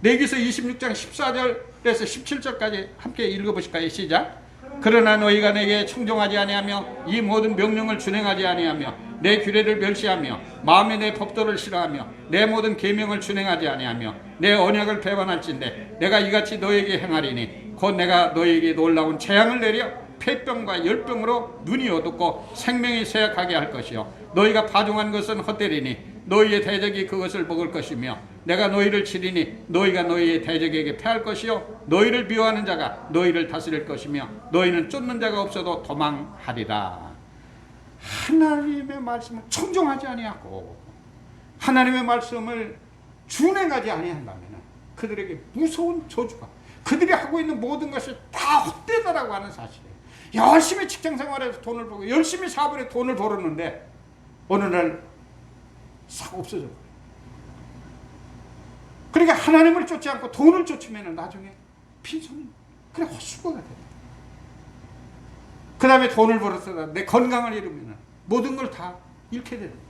레위기서 26장 14절에서 17절까지 함께 읽어보실까요? 시작. 그러나 너희가 내게 청종하지 아니하며 이 모든 명령을 준행하지 아니하며 내 규례를 멸시하며 마음에 내 법도를 싫어하며 내 모든 계명을 준행하지 아니하며 내 언약을 배반할진대 내가 이같이 너에게 행하리니 곧 내가 너에게 놀라운 재앙을 내려 폐병과 열병으로 눈이 어둡고 생명이 쇠약하게 할 것이요 너희가 파종한 것은 헛되리니 너희의 대적이 그것을 먹을 것이며 내가 너희를 치리니 너희가 너희의 대적에게 패할 것이요 너희를 미워하는 자가 너희를 다스릴 것이며 너희는 쫓는 자가 없어도 도망하리라. 하나님의 말씀을 청종하지 아니하고 하나님의 말씀을 준행하지 아니한다면 그들에게 무서운 저주가, 그들이 하고 있는 모든 것이 다 헛되다라고 하는 사실이에요. 열심히 직장생활에서 돈을 벌고 열심히 사업에 돈을 벌었는데 어느 날 싹 없어져 버려요. 그러니까 하나님을 쫓지 않고 돈을 쫓으면 나중에 빈손, 그래 헛수고가 돼요. 그 다음에 돈을 벌어서 내 건강을 잃으면 모든 걸 다 잃게 되는 거예요.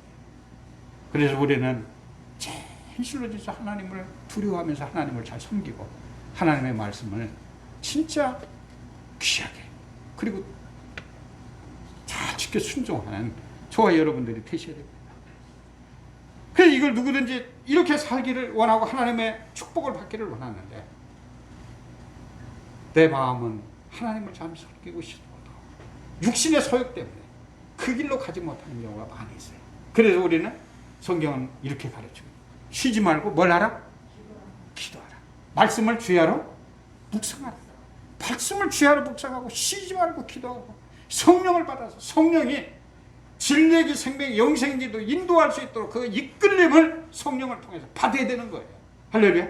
그래서 우리는 진실로 진짜 하나님을 두려워하면서 하나님을 잘 섬기고 하나님의 말씀을 진짜 귀하게 그리고 잘 지켜 순종하는 저와 여러분들이 되셔야 됩니다. 그래서 이걸 누구든지 이렇게 살기를 원하고 하나님의 축복을 받기를 원하는데 내 마음은 하나님을 잘 섬기고 싶어도 육신의 소욕 때문에 그 길로 가지 못하는 경우가 많이 있어요. 그래서 우리는 성경은 이렇게 가르쳐요. 쉬지 말고 뭘 하라? 기도하라. 말씀을 주야로 묵상하라. 말씀을 주야로 묵상하고 쉬지 말고 기도하고 성령을 받아서 성령이 진리이기 생명 영생기도 인도할 수 있도록 그 이끌림을 성령을 통해서 받아야 되는 거예요. 할렐루야.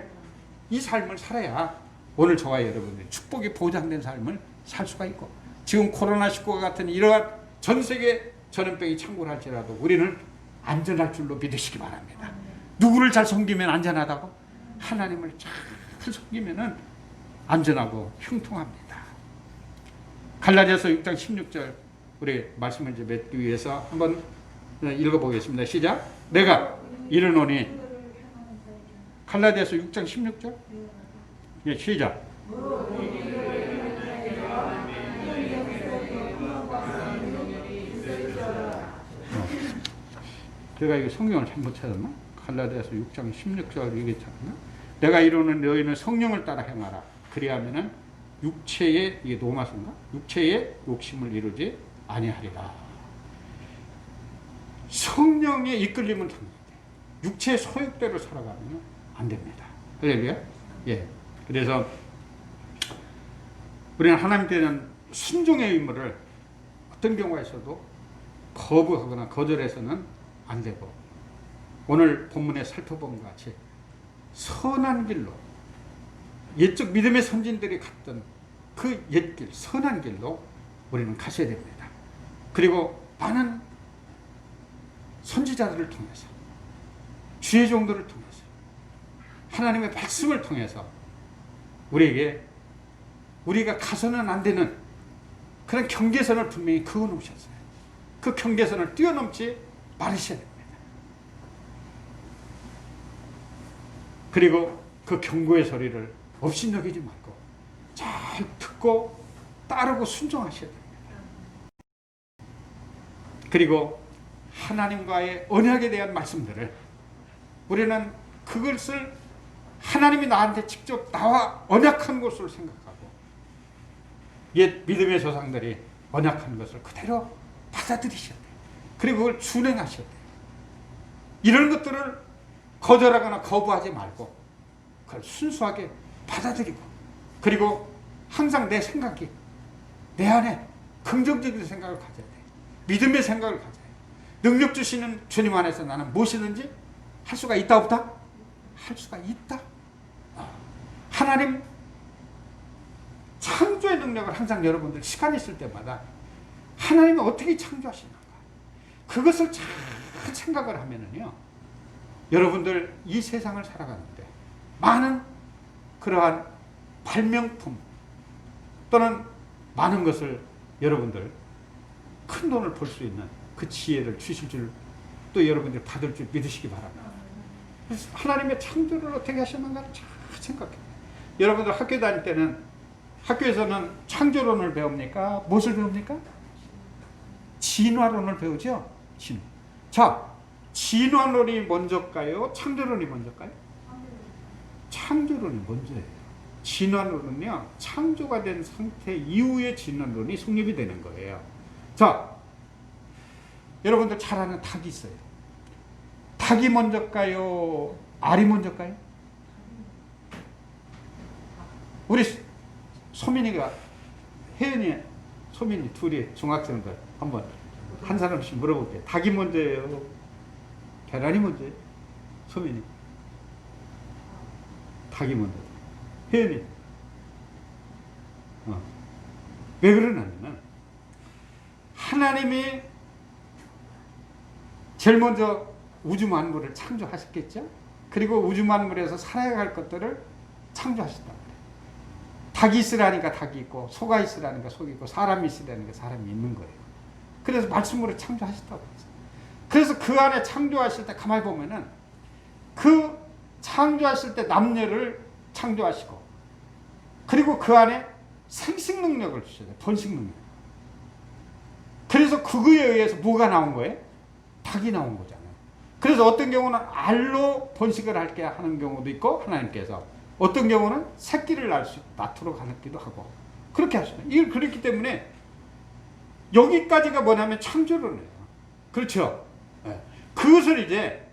이 삶을 살아야 오늘 저와 여러분들이 축복이 보장된 삶을 살 수가 있고, 지금 코로나19와 같은 이러한 전 세계 전염병이 창궐할지라도 우리는 안전할 줄로 믿으시기 바랍니다. 누구를 잘 섬기면 안전하다고? 하나님을 잘 섬기면 안전하고 형통합니다. 갈라디아서 6장 16절 우리 말씀을 이제 맺기 위해서 한번 읽어보겠습니다. 시작. 내가 이르노니, 갈라디아서 6장 16절. 예, 시작. 제가 이거 성경을 잘못 찾았나? 갈라디아서 6장 16절 이게 찾았나? 내가 이르는 너희는 성령을 따라 행하라. 그리하면은 육체의, 이게 로마서인가? 육체의 욕심을 이루지 아니하리라. 성령의 이끌림을 당해야 돼. 육체의 소욕대로 살아가면 안 됩니다. 할렐루야. 예. 그래서 우리는 하나님께는 순종의 의무를 어떤 경우에서도 거부하거나 거절해서는 안 되고, 오늘 본문에 살펴본 것 같이 선한 길로, 옛적 믿음의 선진들이 갔던 그 옛길, 선한 길로 우리는 가셔야 됩니다. 그리고 많은 선지자들을 통해서, 주의 종들을 통해서, 하나님의 말씀을 통해서 우리에게 우리가 가서는 안 되는 그런 경계선을 분명히 그어놓으셨어요. 그 경계선을 뛰어넘지 말으셔야 됩니다. 그리고 그 경고의 소리를 업신여기지 말고 잘 듣고 따르고 순종하셔야 됩니다. 그리고 하나님과의 언약에 대한 말씀들을 우리는 그것을 하나님이 나한테 직접 나와 언약한 것으로 생각하고, 옛 믿음의 조상들이 언약한 것을 그대로 받아들이셔야 돼요. 그리고 그걸 준행하셔야 돼요. 이런 것들을 거절하거나 거부하지 말고 그걸 순수하게 받아들이고, 그리고 항상 내 생각이, 내 안에 긍정적인 생각을 가져야 돼요. 믿음의 생각을 가져야 돼요. 능력 주시는 주님 안에서 나는 무엇이든지 할 수가 있다 없다? 할 수가 있다. 하나님 창조의 능력을 항상 여러분들 시간 있을 때마다 하나님이 어떻게 창조하시는가, 그것을 잘 생각을 하면은요, 여러분들 이 세상을 살아가는데 많은 그러한 발명품 또는 많은 것을 여러분들 큰 돈을 벌 수 있는 그 지혜를 주실 줄, 또 여러분들 받을 줄 믿으시기 바랍니다. 그래서 하나님의 창조를 어떻게 하셨는가를 잘 생각해요. 여러분들 학교 다닐 때는, 학교에서는 창조론을 배웁니까? 무엇을 배웁니까? 진화론을 배우죠. 자, 진화론이 먼저일까요? 창조론이 먼저일까요? 창조론이 먼저예요. 진화론은요, 창조가 된 상태 이후에 진화론이 성립이 되는 거예요. 자, 여러분들 잘 아는 닭이 있어요. 닭이 먼저일까요? 알이 먼저일까요? 우리 소민이가, 혜연이, 소민이 둘이 중학생들 한번 한 사람씩 물어볼게요. 닭이 먼저예요? 계란이 먼저예요? 소민이. 닭이 먼저. 혜연이. 왜 그러냐면 하나님이 제일 먼저 우주 만물을 창조하셨겠죠? 그리고 우주 만물에서 살아갈 것들을 창조하셨다. 닭이 있으라니까 닭이 있고, 소가 있으라니까 속이 있고, 사람이 있으라니까 사람이 있는 거예요. 그래서 말씀으로 창조하셨다고 했어요. 그래서 그 안에 창조하실 때 가만히 보면은 그 창조하실 때 남녀를 창조하시고, 그리고 그 안에 생식 능력을 주셔요. 번식 능력. 그래서 그거에 의해서 뭐가 나온 거예요? 닭이 나온 거잖아요. 그래서 어떤 경우는 알로 번식을 할게 하는 경우도 있고, 하나님께서 어떤 경우는 새끼를 낳도록 하기도 하고, 그렇게 하시는. 이걸 그렇기 때문에 여기까지가 뭐냐면 창조론이에요. 그렇죠? 네. 그것을 이제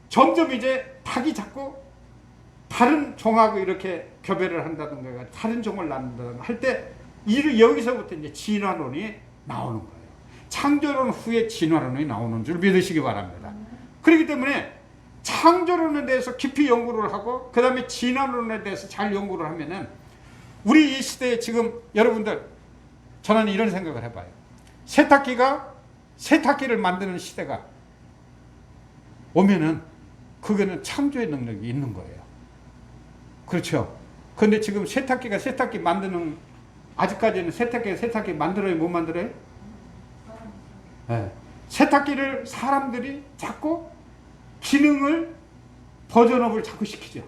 점점 이제 닭이 자꾸 다른 종하고 이렇게 교배를 한다든가 다른 종을 낳는다든가 할 때 여기서부터 이제 진화론이 나오는 거예요. 창조론 후에 진화론이 나오는 줄 믿으시기 바랍니다. 그렇기 때문에 창조론에 대해서 깊이 연구를 하고, 그 다음에 진화론에 대해서 잘 연구를 하면은, 우리 이 시대에 지금 여러분들, 저는 이런 생각을 해봐요. 세탁기를 만드는 시대가 오면은 그거는 창조의 능력이 있는 거예요. 그렇죠? 근데 지금 세탁기 만드는, 아직까지는 세탁기 만들어요? 못 만들어요? 네. 세탁기를 사람들이 자꾸 기능을 버전업을 자꾸 시키죠.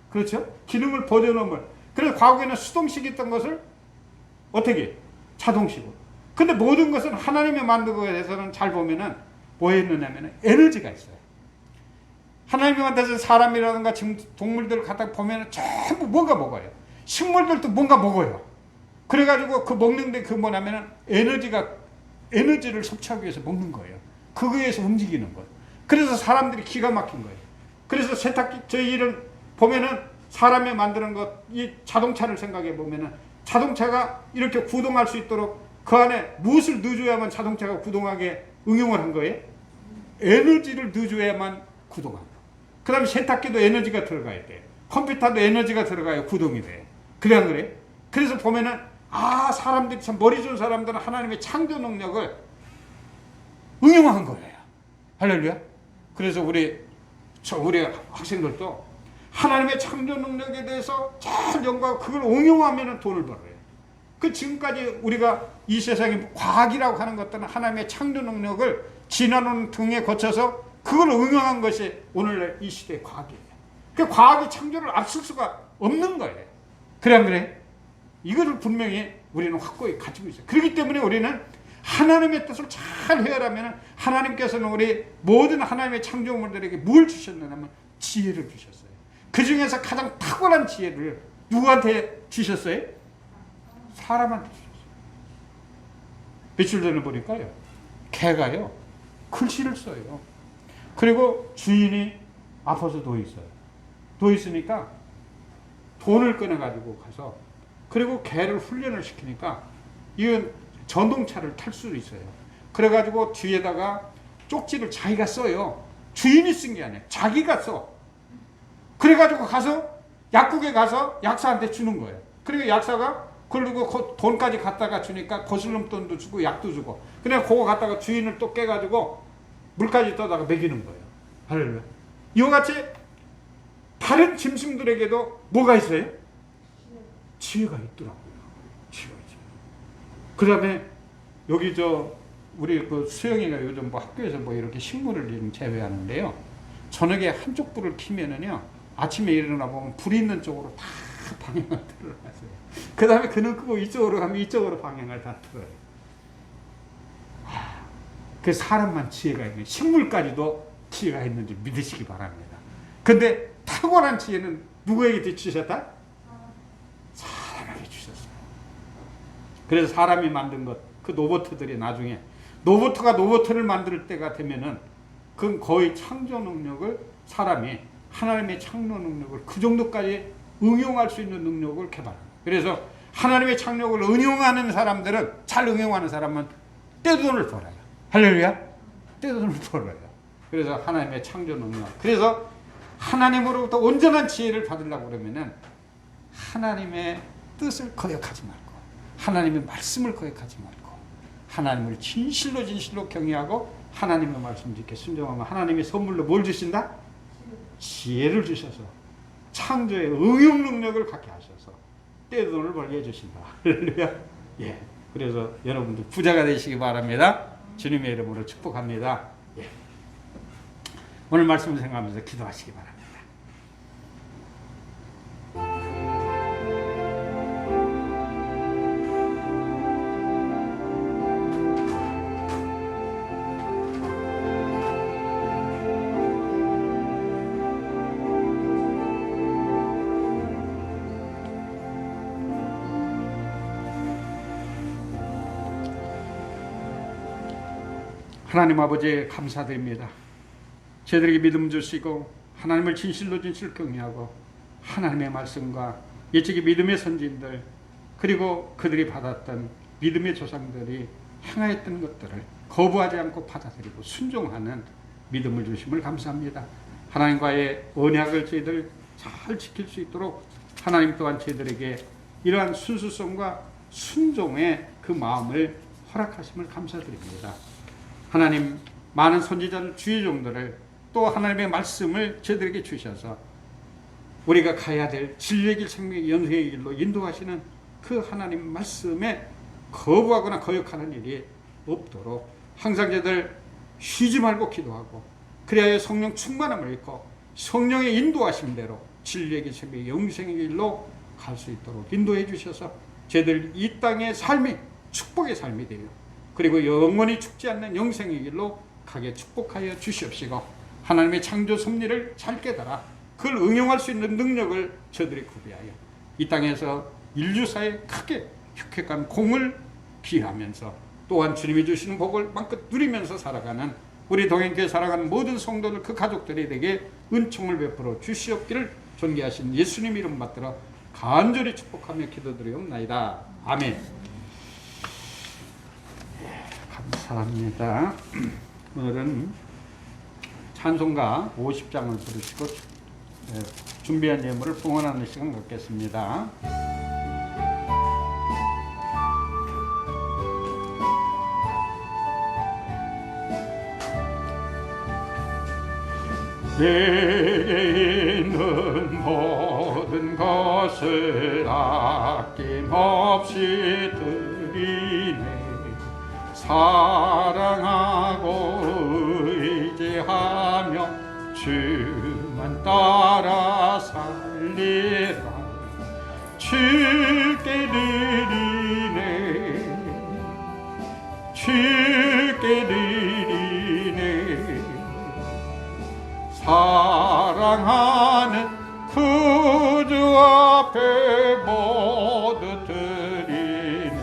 그렇죠? 기능을 버전업을. 그래서 과거에는 수동식이 있던 것을 어떻게? 자동식으로. 근데 모든 것은 하나님이 만든 것에 대해서는 잘 보면은 뭐 했느냐면 에너지가 있어요. 하나님이 만드신 사람이라든가 지금 동물들을 갖다 보면은 전부 뭔가 먹어요. 식물들도 뭔가 먹어요. 그래가지고 그 먹는데 그 뭐냐면은 에너지를 섭취하기 위해서 먹는 거예요. 그거에서 움직이는 거예요. 그래서 사람들이 기가 막힌 거예요. 그래서 세탁기, 저희는 보면은 사람이 만드는 것, 이 자동차를 생각해 보면은 자동차가 이렇게 구동할 수 있도록 그 안에 무엇을 넣어줘야만 자동차가 구동하게 응용을 한 거예요? 에너지를 넣어줘야만 구동한다. 그 다음에 세탁기도 에너지가 들어가야 돼. 컴퓨터도 에너지가 들어가야 구동이 돼. 그래 안 그래? 그래서 보면은 사람들이 참 머리 좋은 사람들은 하나님의 창조 능력을 응용한 거예요. 할렐루야. 그래서 우리 학생들도 하나님의 창조 능력에 대해서 잘 연구하고 그걸 응용하면 돈을 벌어요. 그 지금까지 우리가 이 세상에 과학이라고 하는 것들은 하나님의 창조 능력을 진화론 등에 거쳐서 그걸 응용한 것이 오늘날 이 시대의 과학이에요. 그 과학이 창조를 앞설 수가 없는 거예요. 그래 안 그래? 이것을 분명히 우리는 확고히 가지고 있어요. 그렇기 때문에 우리는 하나님의 뜻을 잘 헤아려면 하나님께서는 우리 모든 하나님의 창조물들에게 뭘 주셨느냐면 지혜를 주셨어요. 그 중에서 가장 탁월한 지혜를 누구한테 주셨어요? 사람한테 주셨어요. 며칠 전에 보니까요, 개가요 글씨를 써요. 그리고 주인이 아파서 누워 있어요. 누워 있으니까 돈을 꺼내가지고 가서, 그리고 개를 훈련을 시키니까 이건 전동차를 탈 수도 있어요. 그래가지고 뒤에다가 쪽지를 자기가 써요. 주인이 쓴 게 아니에요. 자기가 써. 그래가지고 가서 약국에 가서 약사한테 주는 거예요. 그리고 약사가 그리고 돈까지 갖다가 주니까 거슬름 돈도 주고 약도 주고, 그냥 그거 갖다가 주인을 또 깨가지고 물까지 떠다가 먹이는 거예요. 할렐루야. 이와 같이 다른 짐승들에게도 뭐가 있어요? 지혜가 있더라고요. 지혜가 있어요. 그 다음에 여기 우리 그 수영이가 요즘 뭐 학교에서 뭐 이렇게 식물을 재배하는데요, 저녁에 한쪽 불을 켜면은요, 아침에 일어나 보면 불이 있는 쪽으로 다 방향을 틀어놨어요. 그 다음에 그는 끄고 이쪽으로 가면 이쪽으로 방향을 다 틀어요. 그 사람만 지혜가 있는, 식물까지도 지혜가 있는지 믿으시기 바랍니다. 근데 탁월한 지혜는 누구에게 주셨다? 사람에게 주셨어요. 그래서 사람이 만든 것, 그 로봇들이 나중에 로봇가 로봇을 만들 때가 되면은 그건 거의 창조 능력을, 사람이 하나님의 창조 능력을 그 정도까지 응용할 수 있는 능력을 개발합니다. 그래서 하나님의 창조를 응용하는 사람들은, 잘 응용하는 사람은 떼돈을 벌어요. 할렐루야. 떼돈을 벌어요. 그래서 하나님의 창조 능력, 그래서 하나님으로부터 온전한 지혜를 받으려고 그러면은 하나님의 뜻을 거역하지 말고, 하나님의 말씀을 거역하지 말고, 하나님을 진실로 경외하고 하나님의 말씀 짓게 순종하면 하나님이 선물로 뭘 주신다? 지혜를 주셔서 창조의 응용 능력을 갖게 하셔서 떼돈을 벌게 해주신다. 할렐루야. 예. 그래서 여러분들 부자가 되시기 바랍니다. 주님의 이름으로 축복합니다. 예. 오늘 말씀을 생각하면서 기도하시기 바랍니다. 하나님 아버지 감사드립니다. 저희들에게 믿음 주시고 하나님을 진실로 경외하고 하나님의 말씀과 예측의 믿음의 선진들, 그리고 그들이 받았던 믿음의 조상들이 행하였던 것들을 거부하지 않고 받아들이고 순종하는 믿음을 주심을 감사합니다. 하나님과의 언약을 저희들 잘 지킬 수 있도록 하나님 또한 저희들에게 이러한 순수성과 순종의 그 마음을 허락하심을 감사드립니다. 하나님, 많은 선지자들, 주의 종들을, 또 하나님의 말씀을 저희들에게 주셔서 우리가 가야 될 진리의 길, 생명의 영생의 길로 인도하시는 그 하나님 말씀에 거부하거나 거역하는 일이 없도록 항상 저희들 쉬지 말고 기도하고, 그리하여 성령 충만함을 입고 성령의 인도하심대로 진리의 길, 생명의 영생의 길로 갈 수 있도록 인도해 주셔서 저희들 이 땅의 삶이 축복의 삶이 되요, 그리고 영원히 죽지 않는 영생의 길로 가게 축복하여 주시옵시고, 하나님의 창조 섭리를 잘 깨달아 그걸 응용할 수 있는 능력을 저들이 구비하여 이 땅에서 인류사에 크게 혁혁한 공을 기하면서 또한 주님이 주시는 복을 마음껏 누리면서 살아가는 우리 동행교회 살아가는 모든 성도들, 그 가족들에게 은총을 베풀어 주시옵기를 존귀하신 예수님 이름 받들어 간절히 축복하며 기도드리옵나이다. 아멘. 감사합니다. 오늘은 찬송가 50장을 부르시고 준비한 예물을 봉헌하는 시간 갖겠습니다. 내게 있는 모든 것을 아낌없이 드리네. 사랑하고 의지하며 주만 따라 살리라. 주께 드리네, 주께 드리네. 사랑하는 구주 앞에 모두 드리네.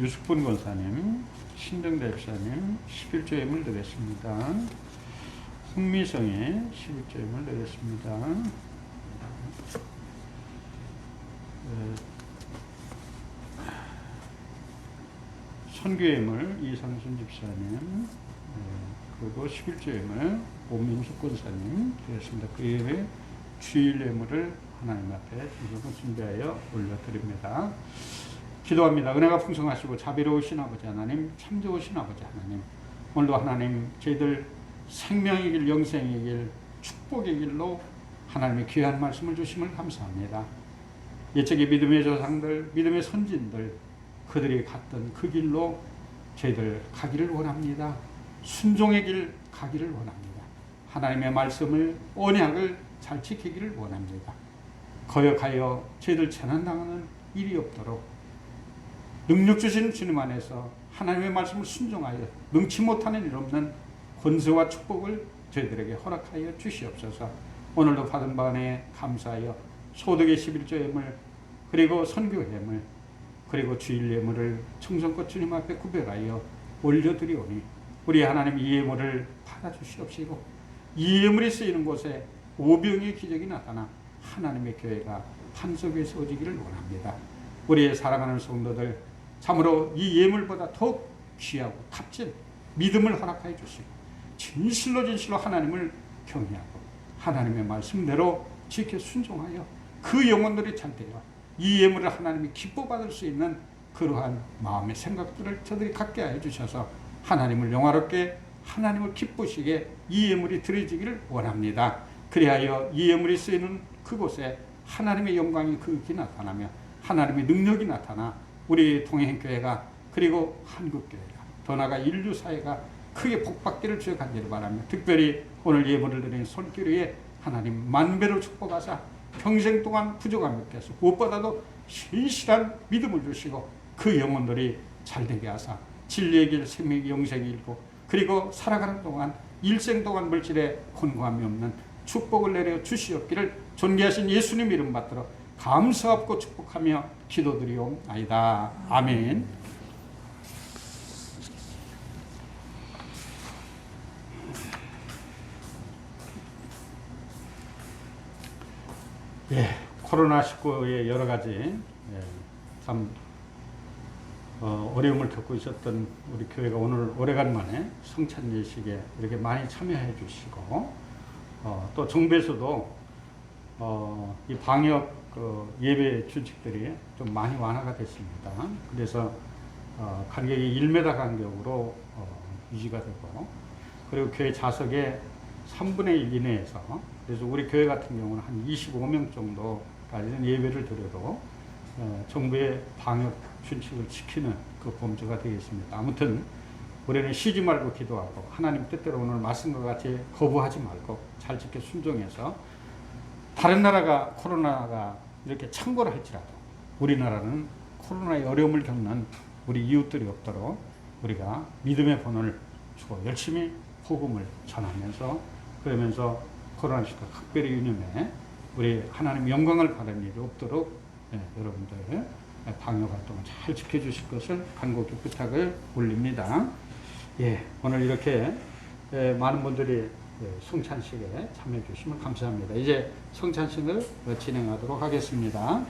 유숙분 권사님, 신정대 집사님 11조임을 드렸습니다. 흥미성의 11조임을 드렸습니다. 선교임을 이상순 집사님, 그리고 11조임을 오민숙 권사님 드렸습니다. 그 이외에 주일 예물을 하나님 앞에 준비하여 올려드립니다. 기도합니다. 은혜가 풍성하시고 자비로우신 아버지 하나님, 참 좋으신 아버지 하나님, 오늘도 하나님 저희들 생명의 길, 영생의 길, 축복의 길로 하나님의 귀한 말씀을 주심을 감사합니다. 옛적의 믿음의 조상들, 믿음의 선진들, 그들이 갔던 그 길로 저희들 가기를 원합니다. 순종의 길 가기를 원합니다. 하나님의 말씀을, 언약을 잘 지키기를 원합니다. 거역하여 저희들 재난당하는 일이 없도록 능력 주신 주님 안에서 하나님의 말씀을 순종하여 능치 못하는 일 없는 권세와 축복을 저희들에게 허락하여 주시옵소서. 오늘도 받은 바 안에 감사하여 소득의 11조 예물, 그리고 선교 예물, 그리고 주일 예물을 청성껏 주님 앞에 구별하여 올려드리오니 우리 하나님 이 예물을 받아주시옵시고 이 예물이 쓰이는 곳에 오병의 기적이 나타나 하나님의 교회가 판석에 서지기를 원합니다. 우리의 사랑하는 성도들 참으로 이 예물보다 더욱 귀하고 값진 믿음을 허락하여 주시고 진실로 하나님을 경외하고 하나님의 말씀대로 지켜 순종하여 그 영혼들이 참되어 이 예물을 하나님이 기뻐 받을 수 있는 그러한 마음의 생각들을 저들이 갖게 하여 주셔서 하나님을 영화롭게, 하나님을 기쁘시게 이 예물이 드려지기를 원합니다. 그리하여 이 예물이 쓰이는 그곳에 하나님의 영광이 극히 나타나며 하나님의 능력이 나타나 우리 동행교회가, 그리고 한국교회가, 더 나아가 인류사회가 크게 복받기를 주여 간절히 바라며, 특별히 오늘 예물을 드린 손길위에 하나님 만배로 축복하사 평생 동안 부족함이 없게 하시고 무엇보다도 신실한 믿음을 주시고 그 영혼들이 잘되게 하사 진리의 길, 생명의 영생이 일고, 그리고 살아가는 동안 일생 동안 물질에 곤고함이 없는 축복을 내려 주시옵기를 존귀하신 예수님 이름 받들어 감사하고 축복하며 기도드리옵나이다. 아멘. 코로나19의 여러 가지 참 어려움을 겪고 있었던 우리 교회가 오늘 오래간만에 성찬 예식에 이렇게 많이 참여해 주시고, 또 정부에서도 이 방역 예배 준칙들이 좀 많이 완화가 됐습니다. 그래서 간격이 1m 간격으로 유지가 되고, 그리고 교회 좌석의 3분의 1 이내에서, 그래서 우리 교회 같은 경우는 한 25명 정도까지는 예배를 드려도 정부의 방역 준칙을 지키는 그 범주가 되겠습니다. 아무튼 우리는 쉬지 말고 기도하고 하나님 뜻대로 오늘 말씀과 같이 거부하지 말고 잘 지켜 순종해서, 다른 나라가 코로나가 이렇게 창궐을 할지라도 우리나라는 코로나의 어려움을 겪는 우리 이웃들이 없도록 우리가 믿음의 본을 주고 열심히 복음을 전하면서, 그러면서 코로나19가 특별히 유념해 우리 하나님 영광을 받는 일이 없도록 여러분들 방역 활동을 잘 지켜주실 것을 간곡히 부탁을 올립니다. 오늘 이렇게 많은 분들이 성찬식에 참여해 주시면 감사합니다. 이제 성찬식을 진행하도록 하겠습니다.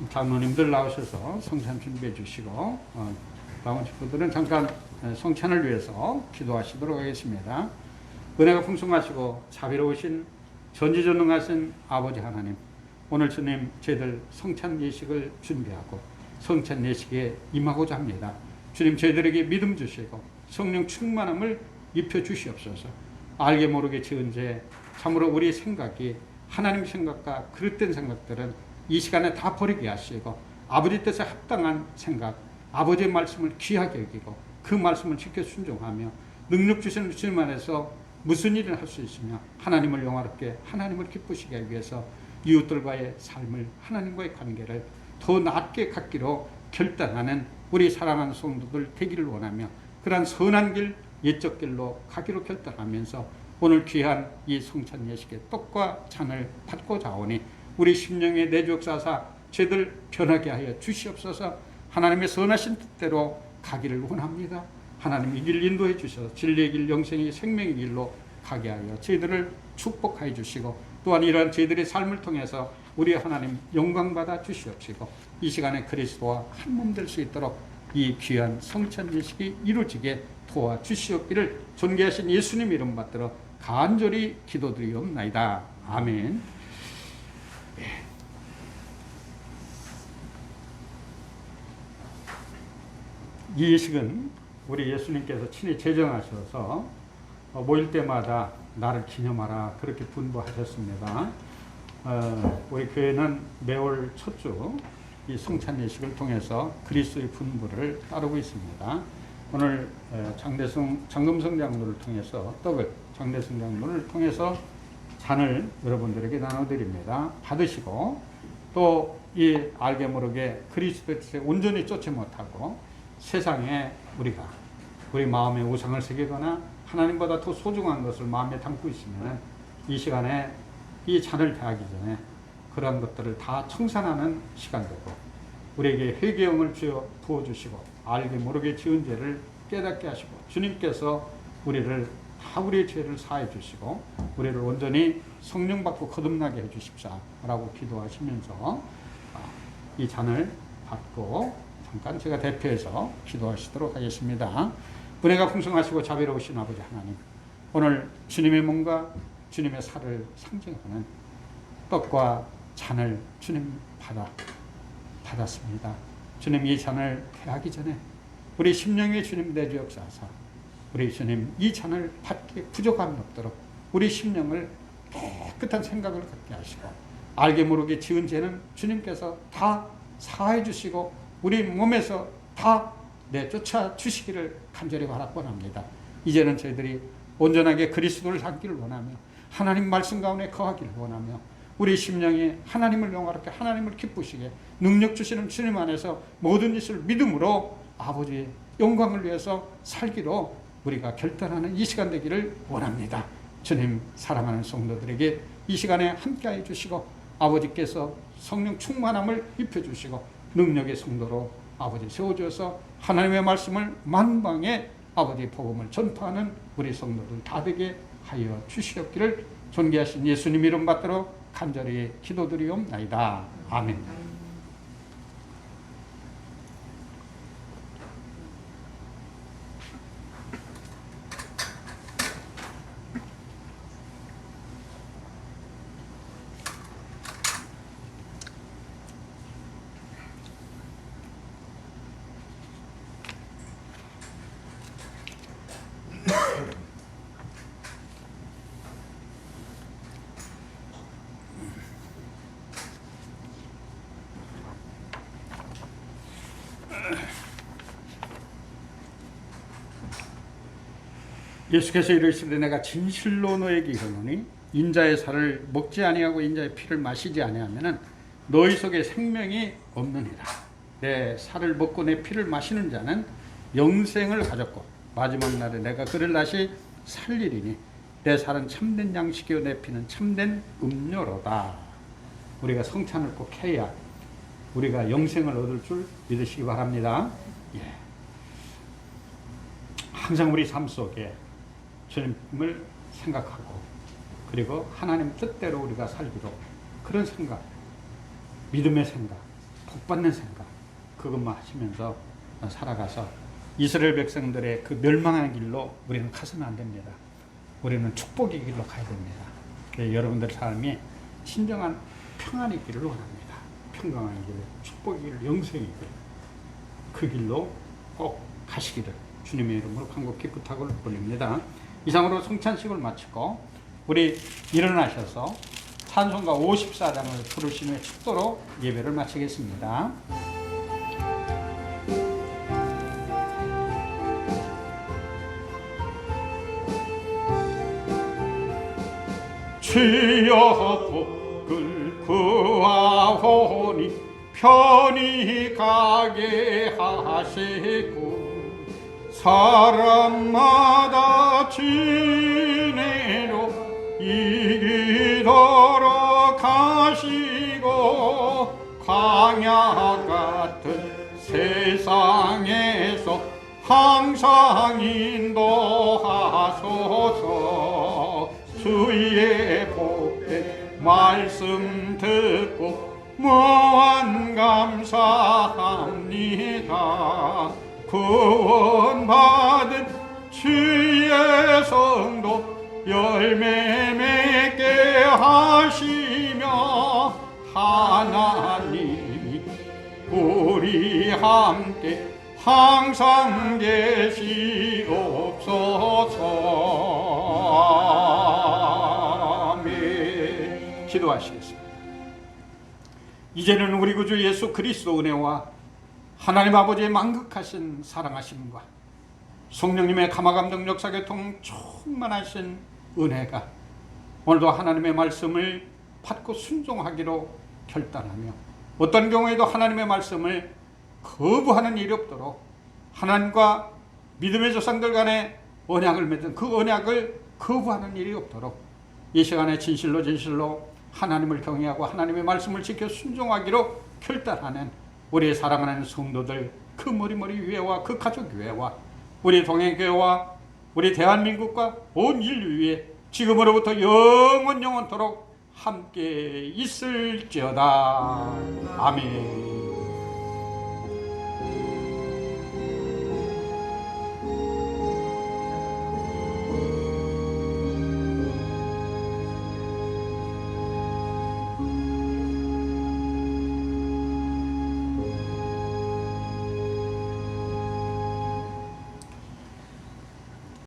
장로님들 나오셔서 성찬 준비해 주시고, 나머지 분들은 잠깐 성찬을 위해서 기도하시도록 하겠습니다. 은혜가 풍성하시고 자비로우신 전지전능하신 아버지 하나님, 오늘 주님 저희들 성찬 예식을 준비하고 성찬 예식에 임하고자 합니다. 주님 저희들에게 믿음 주시고 성령 충만함을 입혀 주시옵소서. 알게 모르게 지은 죄, 참으로 우리 생각이 하나님 생각과 그릇된 생각들은 이 시간에 다 버리게 하시고 아버지 뜻에 합당한 생각, 아버지의 말씀을 귀하게 여기고 그 말씀을 지켜 순종하며 능력 주시는 주님 안에서 무슨 일을 할 수 있으며 하나님을 영화롭게, 하나님을 기쁘시게 하기 위해서 이웃들과의 삶을, 하나님과의 관계를 더 낮게 갖기로 결단하는 우리 사랑하는 성도들 되기를 원하며, 그러한 선한 길, 옛적 길로 가기로 결단하면서 오늘 귀한 이 성찬 예식의 떡과 잔을 받고자 하오니 우리 심령의 내주역사사 저희들 변하게 하여 주시옵소서. 하나님의 선하신 뜻대로 가기를 원합니다. 하나님 이 길 인도해 주셔서 진리의 길, 영생의 생명의 길로 가게 하여 저희들을 축복하여 주시고, 또한 이러한 저희들의 삶을 통해서 우리 하나님 영광받아 주시옵시고, 이 시간에 그리스도와 한 몸 될 수 있도록 이 귀한 성찬 예식이 이루어지게 도와주시옵기를 존귀하신 예수님 이름 받들어 간절히 기도드리옵나이다. 아멘. 이 예식은 우리 예수님께서 친히 제정하셔서 모일 때마다 나를 기념하라 그렇게 분부하셨습니다. 우리 교회는 매월 첫 주 이 성찬 예식을 통해서 그리스도의 분부를 따르고 있습니다. 오늘 장금성 장로를 통해서 장대성 장로를 통해서 잔을 여러분들에게 나눠드립니다. 받으시고, 또 이 알게 모르게 그리스도의 뜻에 온전히 쫓지 못하고 세상에 우리 마음에 우상을 새기거나 하나님보다 더 소중한 것을 마음에 담고 있으면 이 시간에 이 잔을 대하기 전에 그러한 것들을 다 청산하는 시간 되고, 우리에게 회개형을 부어주시고 알게 모르게 지은 죄를 깨닫게 하시고, 주님께서 우리를 다 우리의 죄를 사해 주시고 우리를 온전히 성령 받고 거듭나게 해 주십사라고 기도하시면서 이 잔을 받고 잠깐 제가 대표해서 기도하시도록 하겠습니다. 은혜가 풍성하시고 자비로우신 아버지 하나님, 오늘 주님의 몸과 주님의 살을 상징하는 떡과 잔을 주님 받았습니다. 주님, 이 잔을 대하기 전에 우리 심령의 주님 내주옵소서. 우리 주님, 이 잔을 받기에 부족함이 없도록 우리 심령을 깨끗한 생각을 갖게 하시고, 알게 모르게 지은 죄는 주님께서 다 사해 주시고 우리 몸에서 다 내쫓아 주시기를 간절히 바라옵나이다. 이제는 저희들이 온전하게 그리스도를 삼기를 원하며 하나님 말씀 가운데 거하기를 원하며 우리 심령이 하나님을 영화롭게 하나님을 기쁘시게 능력 주시는 주님 안에서 모든 것을 믿음으로 아버지의 영광을 위해서 살기로 우리가 결단하는 이 시간 되기를 원합니다. 주님, 사랑하는 성도들에게 이 시간에 함께해 주시고 아버지께서 성령 충만함을 입혀주시고 능력의 성도로 아버지 세워주어서 하나님의 말씀을 만방에 아버지 복음을 전파하는 우리 성도들 다 되게 하여 주시옵기를 존귀하신 예수님 이름 받들어 간절히 기도드리옵나이다. 아멘. 예수께서 이르시되 내가 진실로 너에게 이르노니 인자의 살을 먹지 아니하고 인자의 피를 마시지 아니하면은 너희 속에 생명이 없느니라. 내 살을 먹고 내 피를 마시는 자는 영생을 가졌고 마지막 날에 내가 그를 다시 살리리니 내 살은 참된 양식이요 내 피는 참된 음료로다. 우리가 성찬을 꼭 해야 우리가 영생을 얻을 줄 믿으시기 바랍니다. 항상 우리 삶 속에 주님을 생각하고 그리고 하나님 뜻대로 우리가 살기로 그런 생각, 믿음의 생각, 복받는 생각, 그것만 하시면서 살아가서 이스라엘 백성들의 그 멸망하는 길로 우리는 가서는 안 됩니다. 우리는 축복의 길로 가야 됩니다. 여러분들 삶이 진정한 평안의 길을 원합니다. 평강한 길, 축복의 길, 영생의 길, 그 길로 꼭 가시기를 주님의 이름으로 간곡히 부탁을 올립니다. 이상으로 성찬식을 마치고 우리 일어나셔서 찬송가 54장을 부르시는 축도로 예배를 마치겠습니다. 주여 복을 구하오니 편히 가게 하시고 사람마다 지내로 이기도록 하시고 광야 같은 세상에서 항상 인도하소서. 주의 복된 말씀 듣고 무한 감사합니다. 구원받은 주의 성도 열매 맺게 하시며 하나님이 우리 함께 항상 계시옵소서. 아멘. 기도하시겠습니다. 이제는 우리 구주 예수 그리스도 은혜와 하나님 아버지의 만극하신 사랑하심과 성령님의 감화감동 역사교통 충만하신 은혜가 오늘도 하나님의 말씀을 받고 순종하기로 결단하며 어떤 경우에도 하나님의 말씀을 거부하는 일이 없도록 하나님과 믿음의 조상들 간에 언약을 맺은 그 언약을 거부하는 일이 없도록 이 시간에 진실로 하나님을 경외하고 하나님의 말씀을 지켜 순종하기로 결단하는 우리의 사랑하는 성도들, 그 머리머리 교회와 그 가족 교회와 우리 동행교회와 우리 대한민국과 온 인류 위에 지금으로부터 영원토록 함께 있을지어다. 아멘.